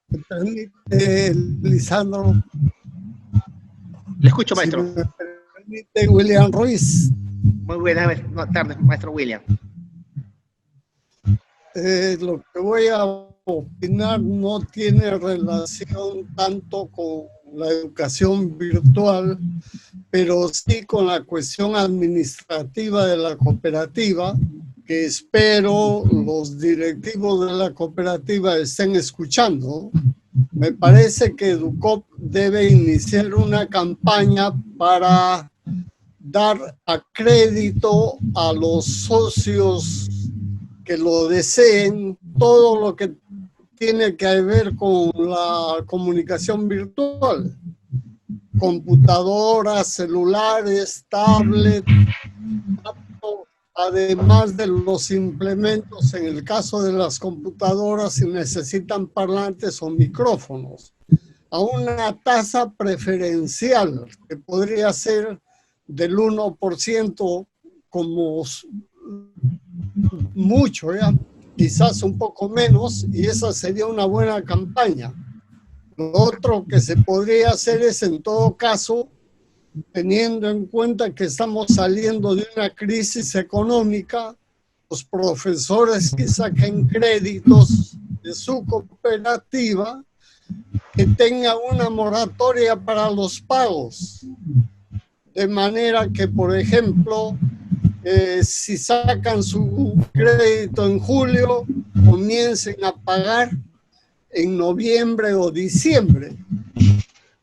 ¿Me permite, Lisandro? Le escucho, maestro. Si me permite, William Ruiz. Muy buenas tardes, maestro William. Lo que voy a opinar no tiene relación tanto con la educación virtual, pero sí con la cuestión administrativa de la cooperativa, que espero los directivos de la cooperativa estén escuchando. Me parece que EDUCOP debe iniciar una campaña para dar a crédito a los socios que lo deseen todo lo que tiene que ver con la comunicación virtual. Computadoras, celulares, tablets, además de los implementos, en el caso de las computadoras, si necesitan parlantes o micrófonos, a una tasa preferencial que podría ser del 1% como mucho, ¿ya? Quizás un poco menos, y esa sería una buena campaña. Lo otro que se podría hacer es, en todo caso, teniendo en cuenta que estamos saliendo de una crisis económica, los profesores que saquen créditos de su cooperativa, que tengan una moratoria para los pagos. De manera que, por ejemplo, si sacan su crédito en julio, comiencen a pagar en noviembre o diciembre.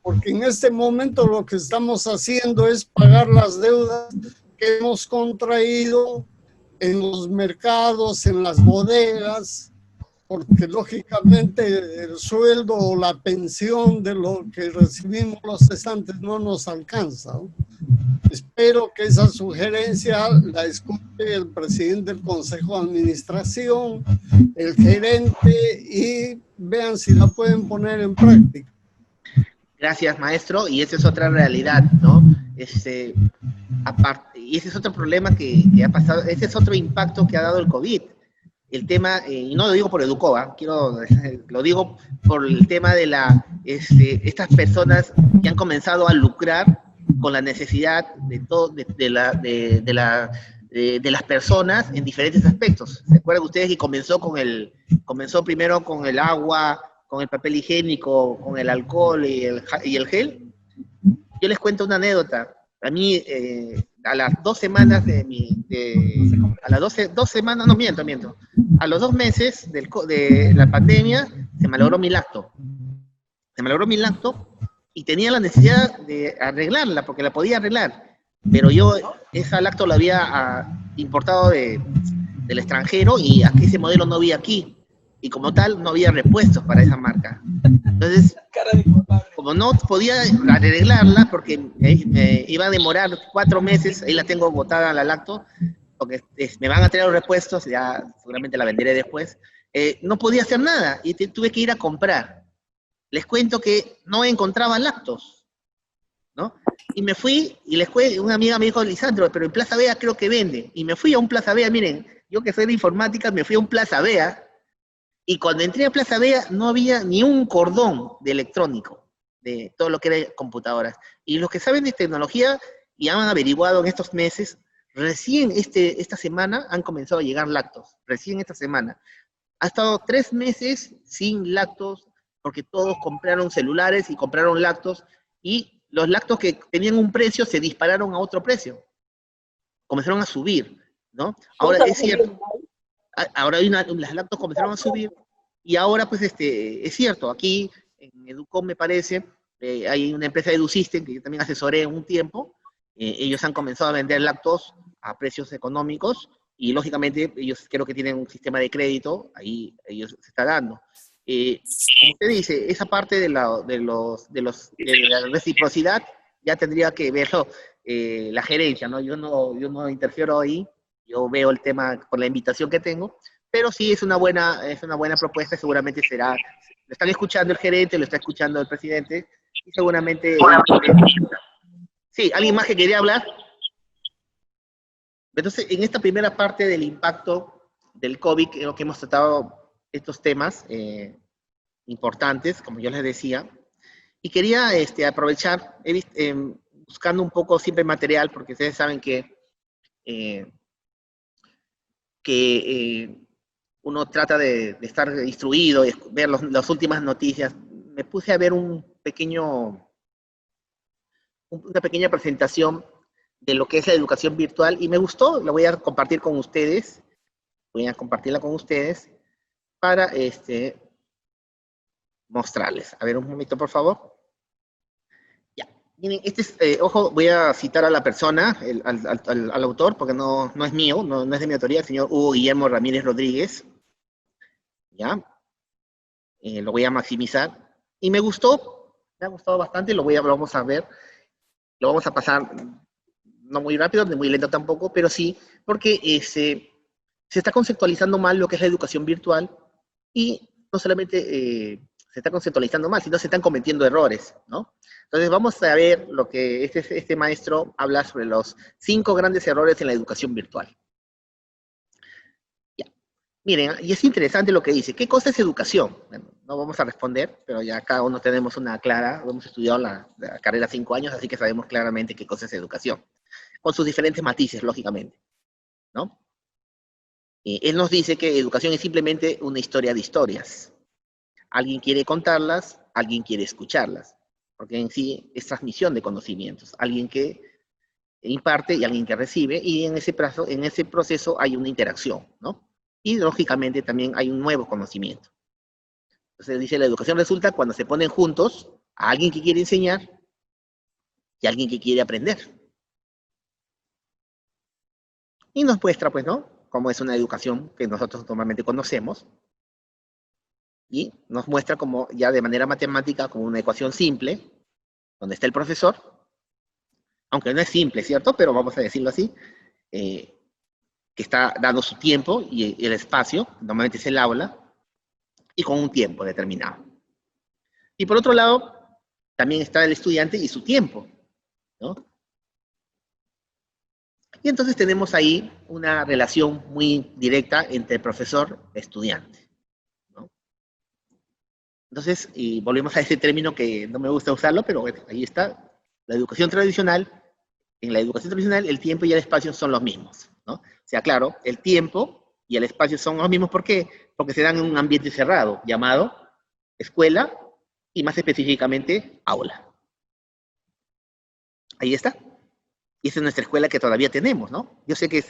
Porque en este momento lo que estamos haciendo es pagar las deudas que hemos contraído en los mercados, en las bodegas, porque lógicamente el sueldo o la pensión de lo que recibimos los cesantes no nos alcanza, ¿no? Espero que esa sugerencia la escuche el presidente del Consejo de Administración, el gerente, y vean si la pueden poner en práctica. Gracias, maestro, y esa es otra realidad, ¿no? Aparte, y ese es otro problema que ha pasado, ese es otro impacto que ha dado el COVID. El tema, y no lo digo por Educova, lo digo por el tema de estas personas que han comenzado a lucrar con la necesidad de las personas en diferentes aspectos. ¿Se acuerdan ustedes que comenzó primero con el agua, con el papel higiénico, con el alcohol y el gel? Yo les cuento una anécdota. A mí, a las 2 semanas a las 2 semanas, no, miento. A los 2 meses de la pandemia, se malogró mi lacto. Y tenía la necesidad de arreglarla, porque la podía arreglar. Pero yo esa lacto la había importado del extranjero, y aquí ese modelo no había aquí. Y como tal, no había repuestos para esa marca. Entonces, como no podía arreglarla, porque me iba a demorar 4 meses, ahí la tengo botada la lacto, porque me van a traer los repuestos, ya seguramente la venderé después, no podía hacer nada, y tuve que ir a comprar. Les cuento que no encontraba lactos, ¿no? Y me fui, y una amiga me dijo, Lisandro, pero en Plaza Vea creo que vende. Y me fui a un Plaza Vea, miren, yo que soy de informática, me fui a un Plaza Vea, y cuando entré a Plaza Vea no había ni un cordón de electrónico, de todo lo que era computadoras. Y los que saben de tecnología y han averiguado en estos meses, recién esta semana han comenzado a llegar lactos, recién esta semana. Ha estado 3 meses sin lactos, porque todos compraron celulares y compraron lactos, y los lactos que tenían un precio se dispararon a otro precio. Comenzaron a subir, ¿no? Ahora es cierto. Ahora las lactos comenzaron a subir, y ahora pues es cierto, aquí en Educom me parece, hay una empresa de EduSystem que yo también asesoré un tiempo, ellos han comenzado a vender lactos a precios económicos, y lógicamente ellos creo que tienen un sistema de crédito, ahí ellos se está dando. Como usted dice, esa parte de la reciprocidad ya tendría que verlo la gerencia, ¿no? Yo no interfiero ahí. Yo veo el tema por la invitación que tengo, pero sí es una buena propuesta, seguramente será, lo están escuchando el gerente, lo está escuchando el presidente, y seguramente... Sí, ¿alguien más que quería hablar? Entonces, en esta primera parte del impacto del COVID, creo que hemos tratado estos temas importantes, como yo les decía, y quería aprovechar, buscando un poco siempre material, porque ustedes saben que uno trata de estar instruido y ver las últimas noticias. Me puse a ver una pequeña presentación de lo que es la educación virtual, y me gustó, la voy a compartir con ustedes, para mostrarles. A ver, un momento, por favor. Ya, Miren, ojo, voy a citar a la persona, al autor, porque no es mío, no es de mi autoría, el señor Hugo Guillermo Ramírez Rodríguez, ¿ya? Lo voy a maximizar. Y me ha gustado bastante, lo vamos a ver, lo vamos a pasar no muy rápido, ni muy lento tampoco, pero sí, porque se está conceptualizando mal lo que es la educación virtual y no solamente se está conceptualizando mal, sino se están cometiendo errores, ¿no? Entonces vamos a ver lo que este maestro habla sobre los 5 grandes errores en la educación virtual. Ya. Miren, y es interesante lo que dice. ¿Qué cosa es educación? Bueno, no vamos a responder, pero ya cada uno tenemos una clara, hemos estudiado la carrera 5 años, así que sabemos claramente qué cosa es educación, con sus diferentes matices, lógicamente, ¿no? Él nos dice que educación es simplemente una historia de historias. Alguien quiere contarlas, alguien quiere escucharlas, porque en sí es transmisión de conocimientos. Alguien que imparte y alguien que recibe, y en ese proceso hay una interacción, ¿no? Y lógicamente también hay un nuevo conocimiento. Entonces dice, la educación resulta cuando se ponen juntos a alguien que quiere enseñar y a alguien que quiere aprender. Y nos muestra, pues, ¿no?, cómo es una educación que nosotros normalmente conocemos, y nos muestra como ya de manera matemática, como una ecuación simple, donde está el profesor, aunque no es simple, ¿cierto?, pero vamos a decirlo así, que está dando su tiempo y el espacio, normalmente es el aula, y con un tiempo determinado. Y por otro lado, también está el estudiante y su tiempo, ¿no? Y entonces tenemos ahí una relación muy directa entre profesor y estudiante, ¿no? Entonces, y volvemos a ese término que no me gusta usarlo, pero bueno, ahí está. La educación tradicional, en la educación tradicional el tiempo y el espacio son los mismos, ¿no? O sea, claro, el tiempo y el espacio son los mismos, ¿por qué? Porque se dan en un ambiente cerrado, llamado escuela, y más específicamente, aula. Ahí está. Y esa es nuestra escuela que todavía tenemos, ¿no? Yo sé que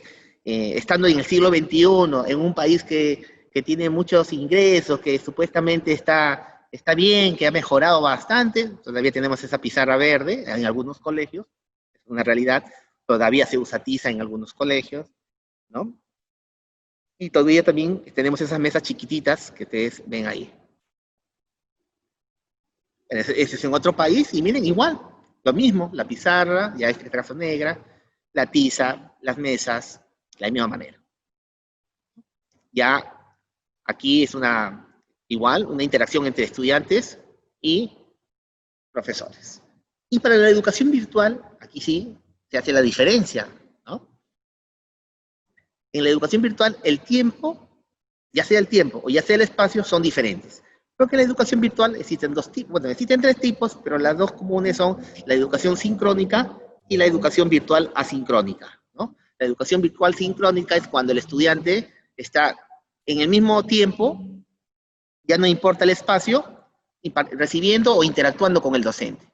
estando en el siglo XXI, en un país que tiene muchos ingresos, que supuestamente está bien, que ha mejorado bastante, todavía tenemos esa pizarra verde en algunos colegios, es una realidad, todavía se usa tiza en algunos colegios, ¿no? Y todavía también tenemos esas mesas chiquititas que ustedes ven ahí. Ese es en otro país, y miren, igual, lo mismo, la pizarra, ya es trazo negra, la tiza, las mesas, de la misma manera. Ya aquí es igual, una interacción entre estudiantes y profesores. Y para la educación virtual, aquí sí se hace la diferencia, ¿no? En la educación virtual, el tiempo, ya sea el tiempo o ya sea el espacio, son diferentes. Porque en la educación virtual existen 2 tipos, bueno, existen 3 tipos, pero las 2 comunes son la educación sincrónica y la educación virtual asincrónica, ¿no? La educación virtual sincrónica es cuando el estudiante está en el mismo tiempo, ya no importa el espacio, recibiendo o interactuando con el docente.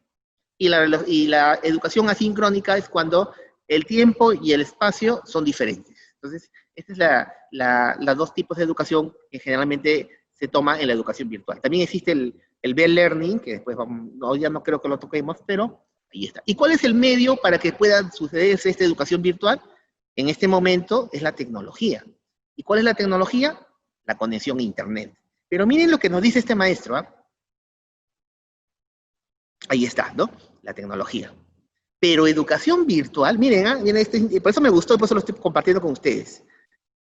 Y la educación asincrónica es cuando el tiempo y el espacio son diferentes. Entonces, estas es las 2 tipos de educación que generalmente se toma en la educación virtual. También existe el Bell Learning, que después ya no creo que lo toquemos, pero ahí está. ¿Y cuál es el medio para que pueda sucederse esta educación virtual? En este momento es la tecnología. ¿Y cuál es la tecnología? La conexión a Internet. Pero miren lo que nos dice este maestro, ¿eh? Ahí está, ¿no? La tecnología. Pero educación virtual, miren, por eso me gustó y por eso lo estoy compartiendo con ustedes.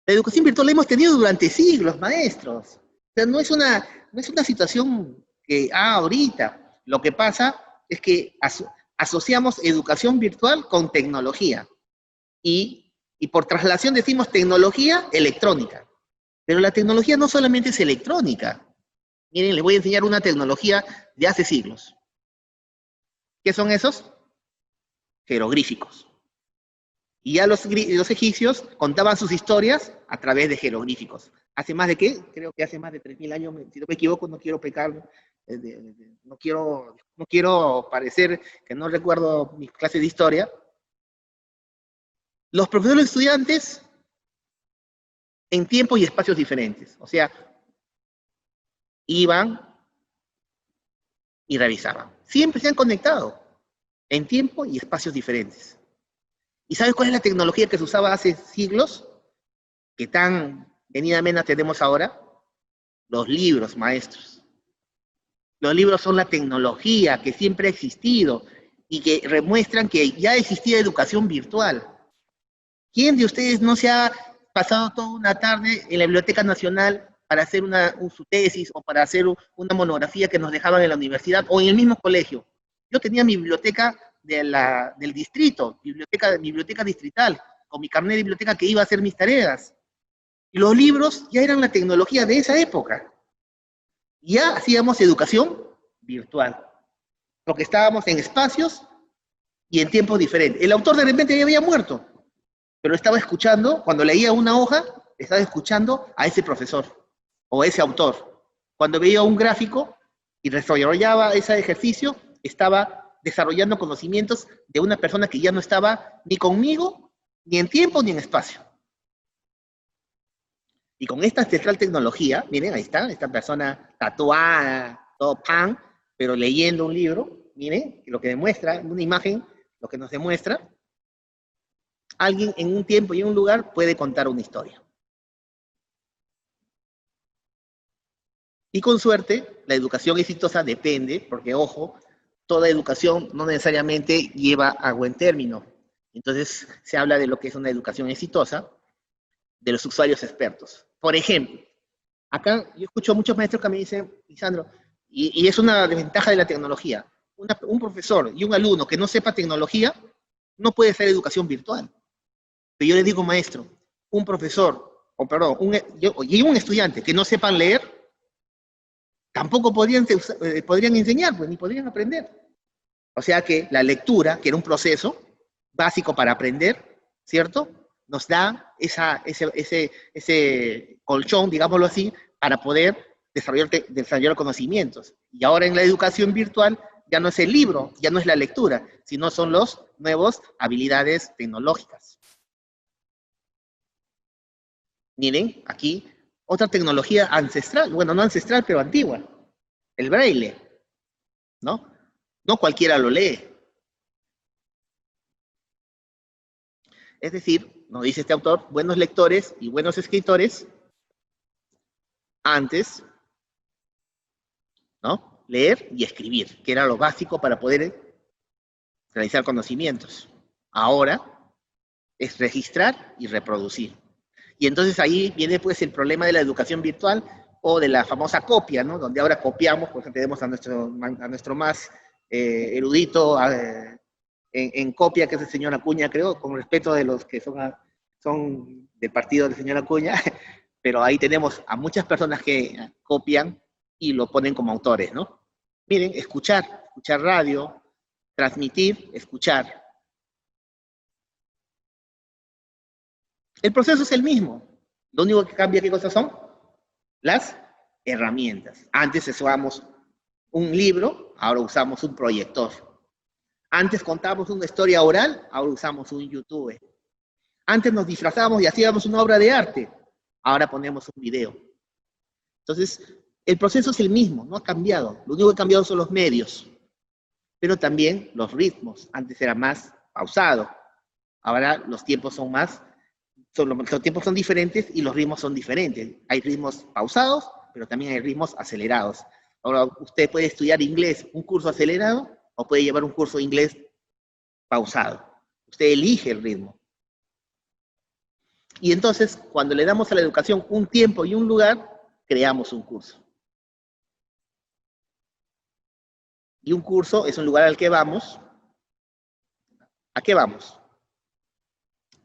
La educación virtual la hemos tenido durante siglos, maestros. O sea, no es una situación que, ahorita. Lo que pasa es que asociamos educación virtual con tecnología. Y por traslación decimos tecnología electrónica. Pero la tecnología no solamente es electrónica. Miren, les voy a enseñar una tecnología de hace siglos. ¿Qué son esos? Jeroglíficos. Y ya los egipcios contaban sus historias a través de jeroglíficos. ¿Hace más de qué? Creo que hace más de 3.000 años, si no me equivoco, no quiero pecar, no quiero parecer que no recuerdo mis clases de historia. Los profesores estudiantes en tiempos y espacios diferentes. O sea, iban y revisaban. Siempre se han conectado. en tiempo y espacios diferentes. ¿Y sabes cuál es la tecnología que se usaba hace siglos? Que tan venidamente tenemos ahora. Los libros, maestros. Los libros son la tecnología que siempre ha existido y que demuestran que ya existía educación virtual. ¿Quién de ustedes no se ha pasado toda una tarde en la Biblioteca Nacional para hacer su tesis o para hacer una monografía que nos dejaban en la universidad o en el mismo colegio? Yo tenía mi biblioteca del distrito, biblioteca distrital, con mi carnet de biblioteca que iba a hacer mis tareas. Y los libros ya eran la tecnología de esa época. Ya hacíamos educación virtual, porque estábamos en espacios y en tiempos diferentes. El autor de repente ya había muerto, pero estaba escuchando, cuando leía una hoja, estaba escuchando a ese profesor o a ese autor. Cuando veía un gráfico y desarrollaba ese ejercicio, estaba desarrollando conocimientos de una persona que ya no estaba ni conmigo, ni en tiempo, ni en espacio. Y con esta ancestral tecnología, miren, ahí está, esta persona tatuada, todo pan, pero leyendo un libro, miren, lo que demuestra, una imagen, lo que nos demuestra, alguien en un tiempo y en un lugar puede contar una historia. Y con suerte, la educación exitosa depende, porque ojo, toda educación no necesariamente lleva a buen término. Entonces, se habla de lo que es una educación exitosa, de los usuarios expertos. Por ejemplo, acá yo escucho a muchos maestros que me dicen, Lisandro, y es una desventaja de la tecnología, un profesor y un alumno que no sepa tecnología no puede hacer educación virtual. Pero yo le digo, maestro, un profesor, o perdón, y un estudiante que no sepan leer, tampoco podrían enseñar, pues, ni podrían aprender. O sea que la lectura, que era un proceso básico para aprender, ¿cierto?, nos da ese colchón, digámoslo así, para poder desarrollar conocimientos. Y ahora en la educación virtual ya no es el libro, ya no es la lectura, sino son las nuevas habilidades tecnológicas. Miren, aquí otra tecnología ancestral, bueno, no ancestral, pero antigua, el braille, ¿no? No cualquiera lo lee. Es decir, nos dice este autor, buenos lectores y buenos escritores, antes, ¿no?, leer y escribir, que era lo básico para poder realizar conocimientos. Ahora es registrar y reproducir. Y entonces ahí viene pues el problema de la educación virtual o de la famosa copia, ¿no?, donde ahora copiamos, porque tenemos a nuestro más erudito en copia, que es el señor Acuña, creo, con respeto de los que son del partido del señor Acuña, pero ahí tenemos a muchas personas que copian y lo ponen como autores, ¿no? Miren, escuchar radio, transmitir, escuchar. El proceso es el mismo. Lo único que cambia, ¿qué cosas son? Las herramientas. Antes usábamos un libro, ahora usamos un proyector. Antes contábamos una historia oral, ahora usamos un YouTube. Antes nos disfrazábamos y hacíamos una obra de arte, ahora ponemos un video. Entonces, el proceso es el mismo, no ha cambiado. Lo único que ha cambiado son los medios, pero también los ritmos. Antes era más pausado, ahora los tiempos son los tiempos son diferentes y los ritmos son diferentes. Hay ritmos pausados, pero también hay ritmos acelerados. Ahora, usted puede estudiar inglés, un curso acelerado, o puede llevar un curso de inglés pausado. Usted elige el ritmo. Y entonces, cuando le damos a la educación un tiempo y un lugar, creamos un curso. Y un curso es un lugar al que vamos. ¿A qué vamos?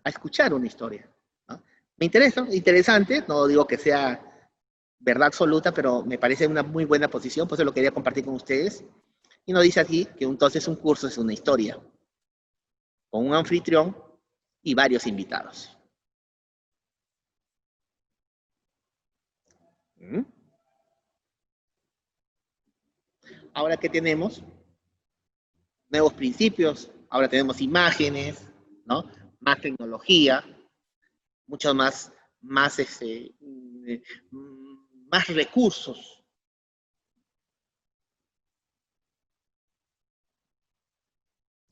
A escuchar una historia, ¿no? Me interesa, interesante, no digo que sea verdad absoluta, pero me parece una muy buena posición, por eso lo quería compartir con ustedes. Y nos dice aquí que entonces un curso es una historia, con un anfitrión y varios invitados. Ahora, ¿qué tenemos? Nuevos principios, ahora tenemos imágenes, ¿no?, más tecnología, mucho más recursos.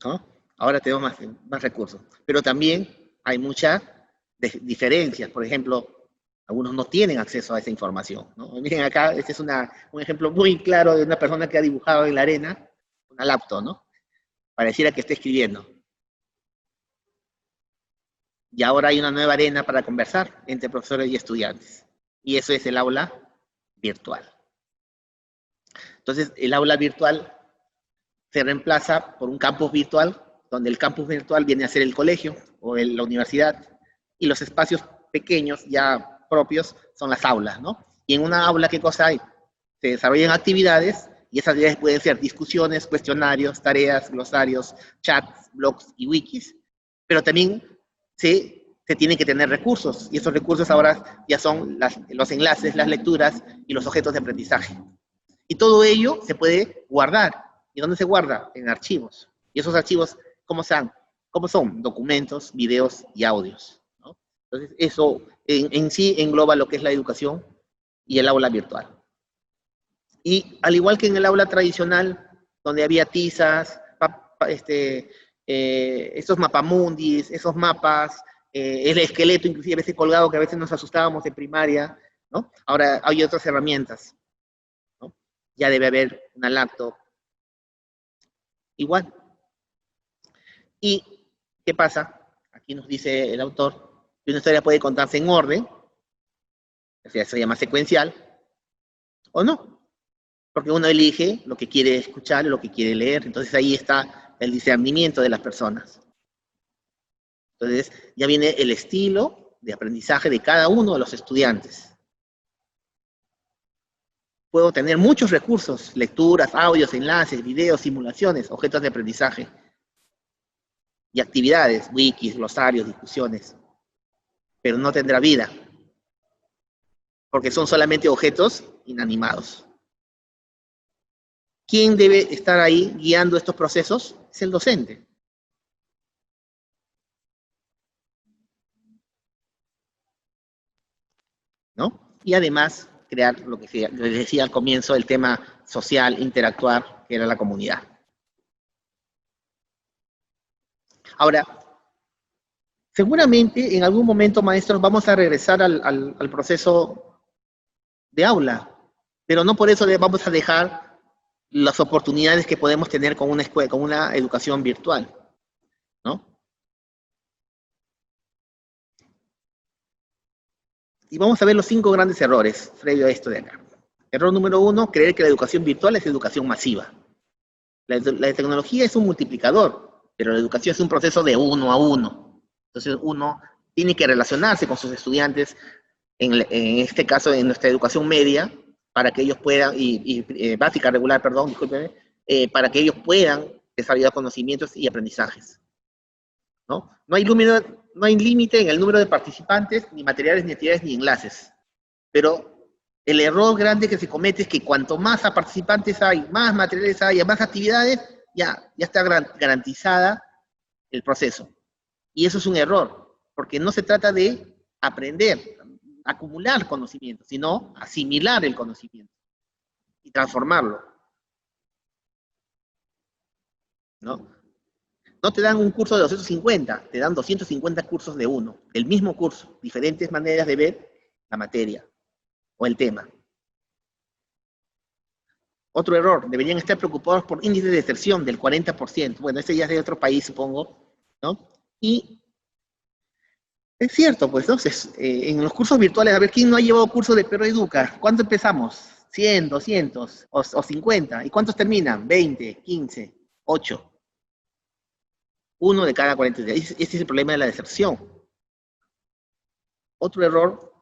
¿no? Ahora tenemos más recursos. Pero también hay muchas diferencias. Por ejemplo, algunos no tienen acceso a esa información, ¿no? Miren acá, este es un ejemplo muy claro de una persona que ha dibujado en la arena una laptop, ¿no? Pareciera que esté escribiendo. Y ahora hay una nueva arena para conversar entre profesores y estudiantes. Y eso es el aula virtual. Entonces, el aula virtual se reemplaza por un campus virtual, donde el campus virtual viene a ser el colegio o la universidad, y los espacios pequeños ya propios son las aulas, ¿no? Y en una aula, ¿qué cosa hay? Se desarrollan actividades, y esas actividades pueden ser discusiones, cuestionarios, tareas, glosarios, chats, blogs y wikis, pero también se tienen que tener recursos, y esos recursos ahora ya son los enlaces, las lecturas y los objetos de aprendizaje. Y todo ello se puede guardar. ¿Y dónde se guarda? En archivos. Y esos archivos, ¿cómo son? Documentos, videos y audios, ¿no? Entonces, eso en sí engloba lo que es la educación y el aula virtual. Y al igual que en el aula tradicional, donde había tizas, estos mapamundis, esos mapas, el esqueleto inclusive a veces colgado, que a veces nos asustábamos en primaria, ¿no? Ahora hay otras herramientas, ¿no? Ya debe haber una laptop. Igual. ¿Y qué pasa? Aquí nos dice el autor que una historia puede contarse en orden, o sea, se llama secuencial, o no, porque uno elige lo que quiere escuchar, lo que quiere leer, entonces ahí está el discernimiento de las personas. Entonces, ya viene el estilo de aprendizaje de cada uno de los estudiantes. Puedo tener muchos recursos, lecturas, audios, enlaces, videos, simulaciones, objetos de aprendizaje y actividades, wikis, glosarios, discusiones, pero no tendrá vida, porque son solamente objetos inanimados. ¿Quién debe estar ahí guiando estos procesos? Es el docente. ¿No? Y además crear lo que les decía al comienzo, el tema social, interactuar, que era la comunidad. Ahora, seguramente en algún momento, maestros, vamos a regresar al proceso de aula, pero no por eso vamos a dejar las oportunidades que podemos tener con una escuela, con una educación virtual, ¿no? Y vamos a ver los 5 grandes errores previo a esto de acá. Error número 1, creer que la educación virtual es educación masiva. La tecnología es un multiplicador, pero la educación es un proceso de 1 a 1. Entonces uno tiene que relacionarse con sus estudiantes, en este caso en nuestra educación media, para que ellos puedan, básica, regular, perdón, discúlpeme, para que ellos puedan desarrollar conocimientos y aprendizajes, ¿no? No hay límite en el número de participantes, ni materiales, ni actividades, ni enlaces. Pero el error grande que se comete es que cuanto más participantes hay, más materiales hay, más actividades, ya está garantizada el proceso. Y eso es un error, porque no se trata de aprender, acumular conocimiento, sino asimilar el conocimiento y transformarlo, ¿no? No te dan un curso de 250, te dan 250 cursos de uno, el mismo curso, diferentes maneras de ver la materia o el tema. Otro error, deberían estar preocupados por índices de deserción del 40%. Bueno, este ya es de otro país, supongo, ¿no? Y es cierto, pues, ¿no? En los cursos virtuales, a ver, ¿quién no ha llevado curso de Perro Educa? ¿Cuánto empezamos? 100, 200 o 50. ¿Y cuántos terminan? 20, 15, 8. 1 de cada 40 días. Ese es el problema de la deserción. Otro error,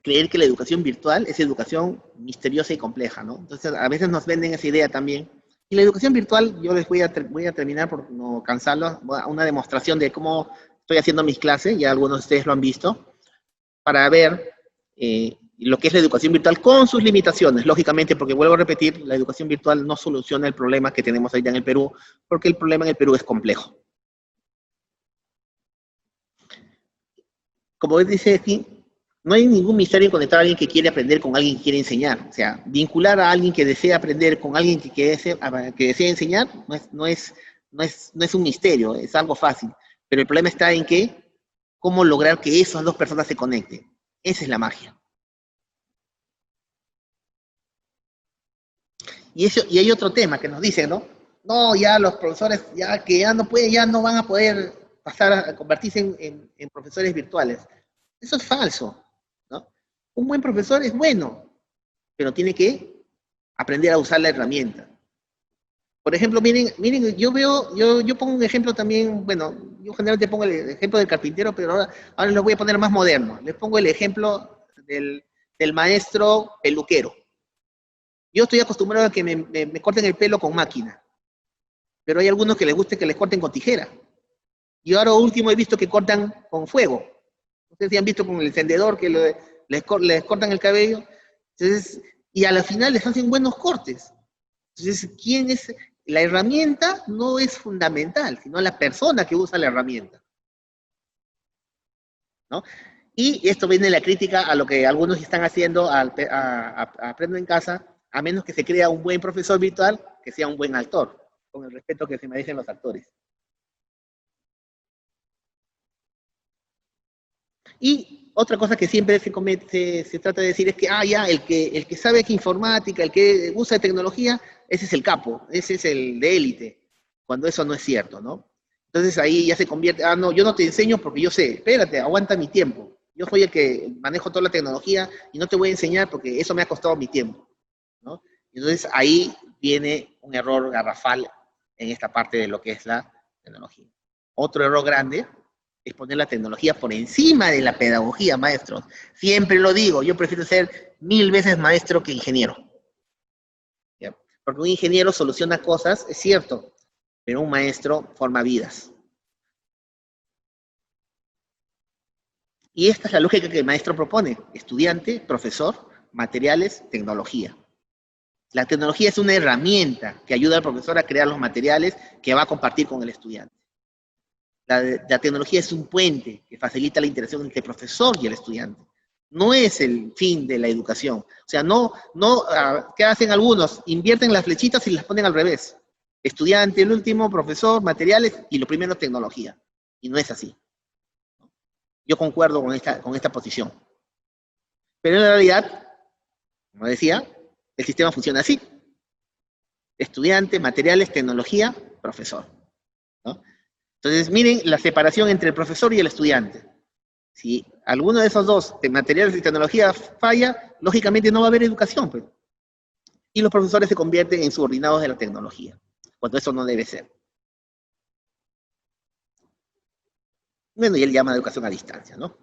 creer que la educación virtual es educación misteriosa y compleja, ¿no? Entonces, a veces nos venden esa idea también. Y la educación virtual, yo les voy a terminar por no cansarlo, una demostración de cómo estoy haciendo mis clases, ya algunos de ustedes lo han visto, para ver lo que es la educación virtual con sus limitaciones, lógicamente, porque vuelvo a repetir, la educación virtual no soluciona el problema que tenemos ahorita en el Perú, porque el problema en el Perú es complejo. Como dice aquí, No hay ningún misterio en conectar a alguien que quiere aprender con alguien que quiere enseñar. O sea, vincular a alguien que desea aprender con alguien que desea enseñar no es un misterio, es algo fácil. Pero el problema está en que, cómo lograr que esas dos personas se conecten. Esa es la magia. Y hay otro tema que nos dicen, ¿no? No, ya los profesores, ya que ya no pueden, ya no van a poder pasar a convertirse en profesores virtuales. Eso es falso, ¿no? Un buen profesor es bueno, pero tiene que aprender a usar la herramienta. Por ejemplo, miren, yo pongo un ejemplo también, bueno, yo generalmente pongo el ejemplo del carpintero, pero ahora lo voy a poner más moderno. Les pongo el ejemplo del maestro peluquero. Yo estoy acostumbrado a que me corten el pelo con máquina, pero hay algunos que les gusta que les corten con tijera. Y ahora último he visto que cortan con fuego. No sé si han visto con el encendedor que les cortan el cabello. Entonces, y a la final les hacen buenos cortes. Entonces, la herramienta no es fundamental, sino la persona que usa la herramienta, ¿no? Y esto viene la crítica a lo que algunos están haciendo a Aprendo en Casa, a menos que se crea un buen profesor virtual, que sea un buen actor, con el respeto que se merecen los actores. Y otra cosa que siempre se trata de decir es que, el que sabe que informática, el que usa tecnología, ese es el capo, ese es el de élite, cuando eso no es cierto, ¿no? Entonces ahí ya se convierte, no, yo no te enseño porque yo sé, espérate, aguanta mi tiempo. Yo soy el que manejo toda la tecnología y no te voy a enseñar porque eso me ha costado mi tiempo, ¿no? Entonces ahí viene un error garrafal en esta parte de lo que es la tecnología. Otro error grande es poner la tecnología por encima de la pedagogía, maestros. Siempre lo digo, yo prefiero ser 1000 veces maestro que ingeniero. ¿Ya? Porque un ingeniero soluciona cosas, es cierto, pero un maestro forma vidas. Y esta es la lógica que el maestro propone: estudiante, profesor, materiales, tecnología. La tecnología es una herramienta que ayuda al profesor a crear los materiales que va a compartir con el estudiante. La tecnología es un puente que facilita la interacción entre el profesor y el estudiante. No es el fin de la educación. O sea, ¿qué hacen algunos? Invierten las flechitas y las ponen al revés. Estudiante, el último, profesor, materiales, y lo primero, tecnología. Y no es así. Yo concuerdo con esta posición. Pero en realidad, como decía, el sistema funciona así: estudiante, materiales, tecnología, profesor, ¿no? Entonces, miren la separación entre el profesor y el estudiante. Si alguno de esos dos, de materiales y tecnología, falla, lógicamente no va a haber educación, pues. Y los profesores se convierten en subordinados de la tecnología, cuando eso no debe ser. Bueno, y él llama educación a distancia, ¿no?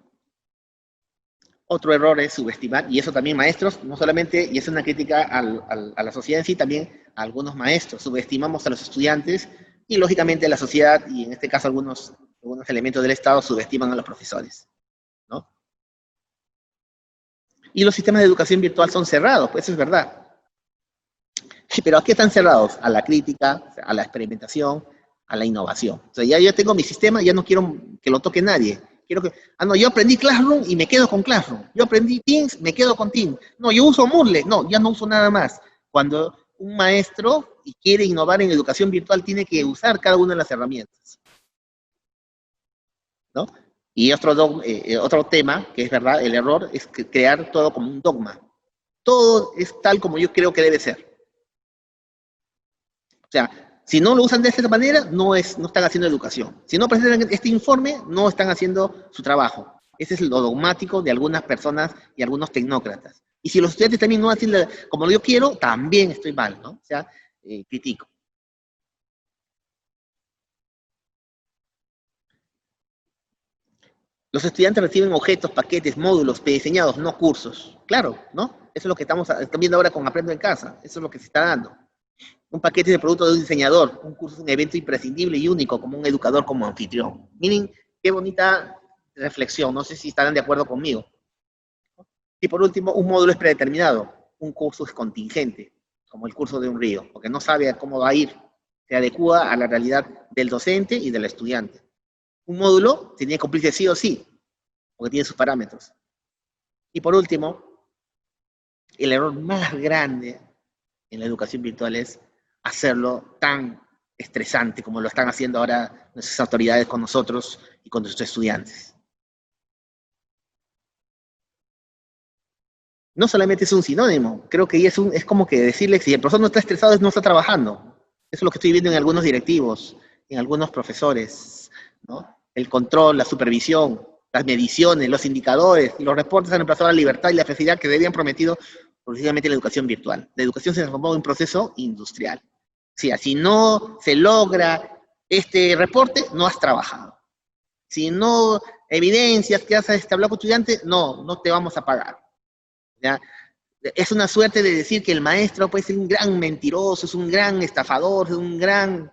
Otro error es subestimar, y eso también, maestros, no solamente, y es una crítica a la sociedad en sí, también a algunos maestros. Subestimamos a los estudiantes, y lógicamente la sociedad, y en este caso algunos elementos del Estado, subestiman a los profesores, ¿no? Y los sistemas de educación virtual son cerrados, pues eso es verdad. Pero ¿a qué están cerrados? A la crítica, a la experimentación, a la innovación. O sea, ya yo tengo mi sistema, ya no quiero que lo toque nadie. Quiero que, no, yo aprendí Classroom y me quedo con Classroom. Yo aprendí Teams, me quedo con Teams. No, yo uso Moodle. No, ya no uso nada más. Cuando un maestro y quiere innovar en educación virtual, tiene que usar cada una de las herramientas, ¿no? Y otro tema, que es verdad, el error, es crear todo como un dogma. Todo es tal como yo creo que debe ser. O sea, si no lo usan de esta manera, no están haciendo educación. Si no presentan este informe, no están haciendo su trabajo. Ese es lo dogmático de algunas personas y algunos tecnócratas. Y si los estudiantes también no hacen como yo quiero, también estoy mal, ¿no? O sea, critico. Los estudiantes reciben objetos, paquetes, módulos prediseñados, no cursos. Claro, ¿no? Eso es lo que estamos viendo ahora con Aprendo en Casa. Eso es lo que se está dando. Un paquete de producto de un diseñador. Un curso es un evento imprescindible y único, como un educador como anfitrión. Miren qué bonita reflexión. No sé si estarán de acuerdo conmigo. Y por último, un módulo es predeterminado. Un curso es contingente, como el curso de un río, porque no sabe cómo va a ir. Se adecúa a la realidad del docente y del estudiante. Un módulo tiene que cumplirse sí o sí, porque tiene sus parámetros. Y por último, el error más grande en la educación virtual es hacerlo tan estresante como lo están haciendo ahora nuestras autoridades con nosotros y con nuestros estudiantes. No solamente es un sinónimo, creo que es como que decirle que si el profesor no está estresado, no está trabajando. Eso es lo que estoy viendo en algunos directivos, en algunos profesores, ¿no? El control, la supervisión, las mediciones, los indicadores y los reportes han reemplazado la libertad y la flexibilidad que habían prometido progresivamente la educación virtual. La educación se transformó en un proceso industrial. Si no se logra este reporte, no has trabajado. Si no evidencias que has hablado con estudiantes, no te vamos a pagar. ¿Ya? Es una suerte de decir que el maestro puede ser un gran mentiroso, es un gran estafador, es un gran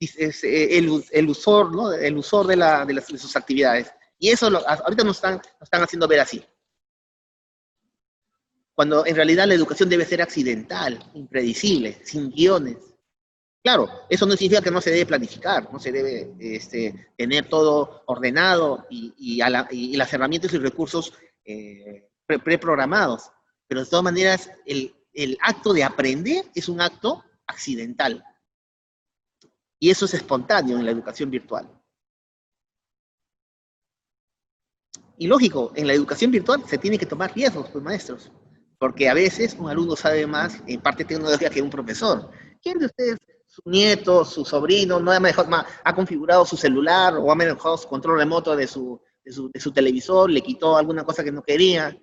el usor, ¿no? El usor de sus actividades. Y eso ahorita nos están haciendo ver así. Cuando en realidad la educación debe ser accidental, impredecible, sin guiones. Claro, eso no significa que no se debe planificar, no se debe tener todo ordenado y las herramientas y recursos preprogramados. Pero de todas maneras, el acto de aprender es un acto accidental. Y eso es espontáneo en la educación virtual. Y lógico, en la educación virtual se tiene que tomar riesgos, pues maestros. Porque a veces un alumno sabe más en parte tecnológica que un profesor. ¿Quién de ustedes, su nieto, su sobrino, no ha configurado su celular o ha manejado su control remoto de su televisor, le quitó alguna cosa que no quería?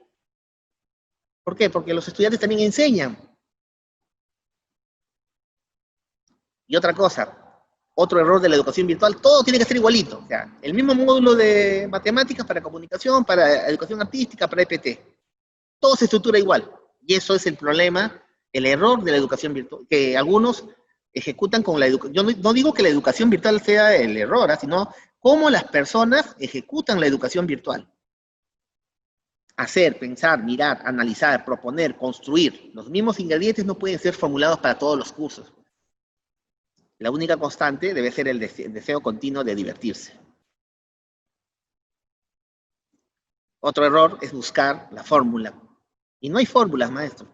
¿Por qué? Porque los estudiantes también enseñan. Y otra cosa, otro error de la educación virtual, todo tiene que ser igualito. O sea, el mismo módulo de matemáticas para comunicación, para educación artística, para EPT. Todo se estructura igual. Y eso es el problema, el error de la educación virtual, que algunos ejecutan con la educación. Yo no digo que la educación virtual sea el error, sino cómo las personas ejecutan la educación virtual. Hacer, pensar, mirar, analizar, proponer, construir. Los mismos ingredientes no pueden ser formulados para todos los cursos. La única constante debe ser el deseo continuo de divertirse. Otro error es buscar la fórmula. Y no hay fórmulas, maestro.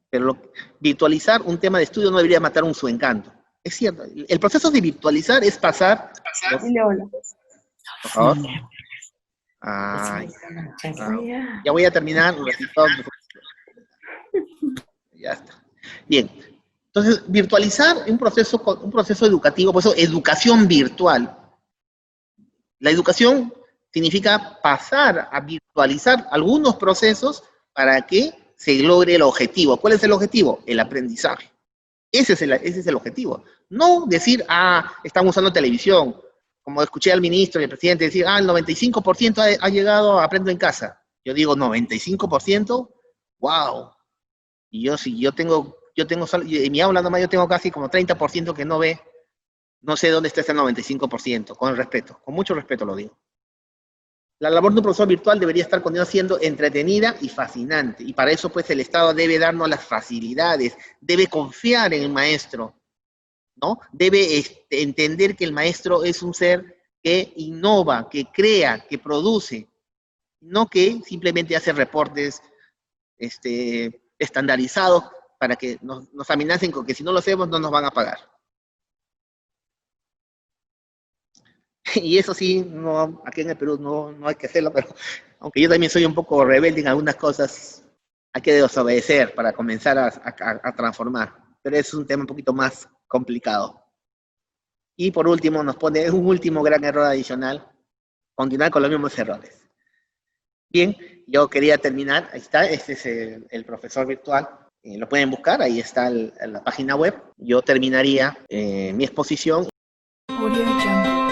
Pero virtualizar un tema de estudio no debería matar su encanto. Es cierto, el proceso de virtualizar es pasar... Por favor. Ya voy a terminar. Ya está. Bien. Entonces, virtualizar un proceso educativo, por eso educación virtual. La educación significa pasar a virtualizar algunos procesos para que se logre el objetivo. ¿Cuál es el objetivo? El aprendizaje. Ese es el objetivo. No decir, estamos usando televisión, como escuché al ministro y al presidente decir, el 95% ha llegado a Aprendo en Casa. Yo digo, 95%, wow. Y en mi aula nomás yo tengo casi como 30% que no ve, no sé dónde está ese 95%, con respeto, con mucho respeto lo digo. La labor de un profesor virtual debería estar siendo entretenida y fascinante, y para eso pues el Estado debe darnos las facilidades, debe confiar en el maestro, ¿no? Debe entender que el maestro es un ser que innova, que crea, que produce, no que simplemente hace reportes estandarizados para que nos amenacen con que si no lo hacemos no nos van a pagar. Y eso sí, aquí en el Perú no hay que hacerlo, pero aunque yo también soy un poco rebelde en algunas cosas, hay que desobedecer para comenzar a transformar. Pero es un tema un poquito más complicado. Y por último, nos pone un último gran error adicional, continuar con los mismos errores. Bien, yo quería terminar, ahí está, este es el profesor virtual, lo pueden buscar, ahí está la página web. Yo terminaría mi exposición. Audio Jungle.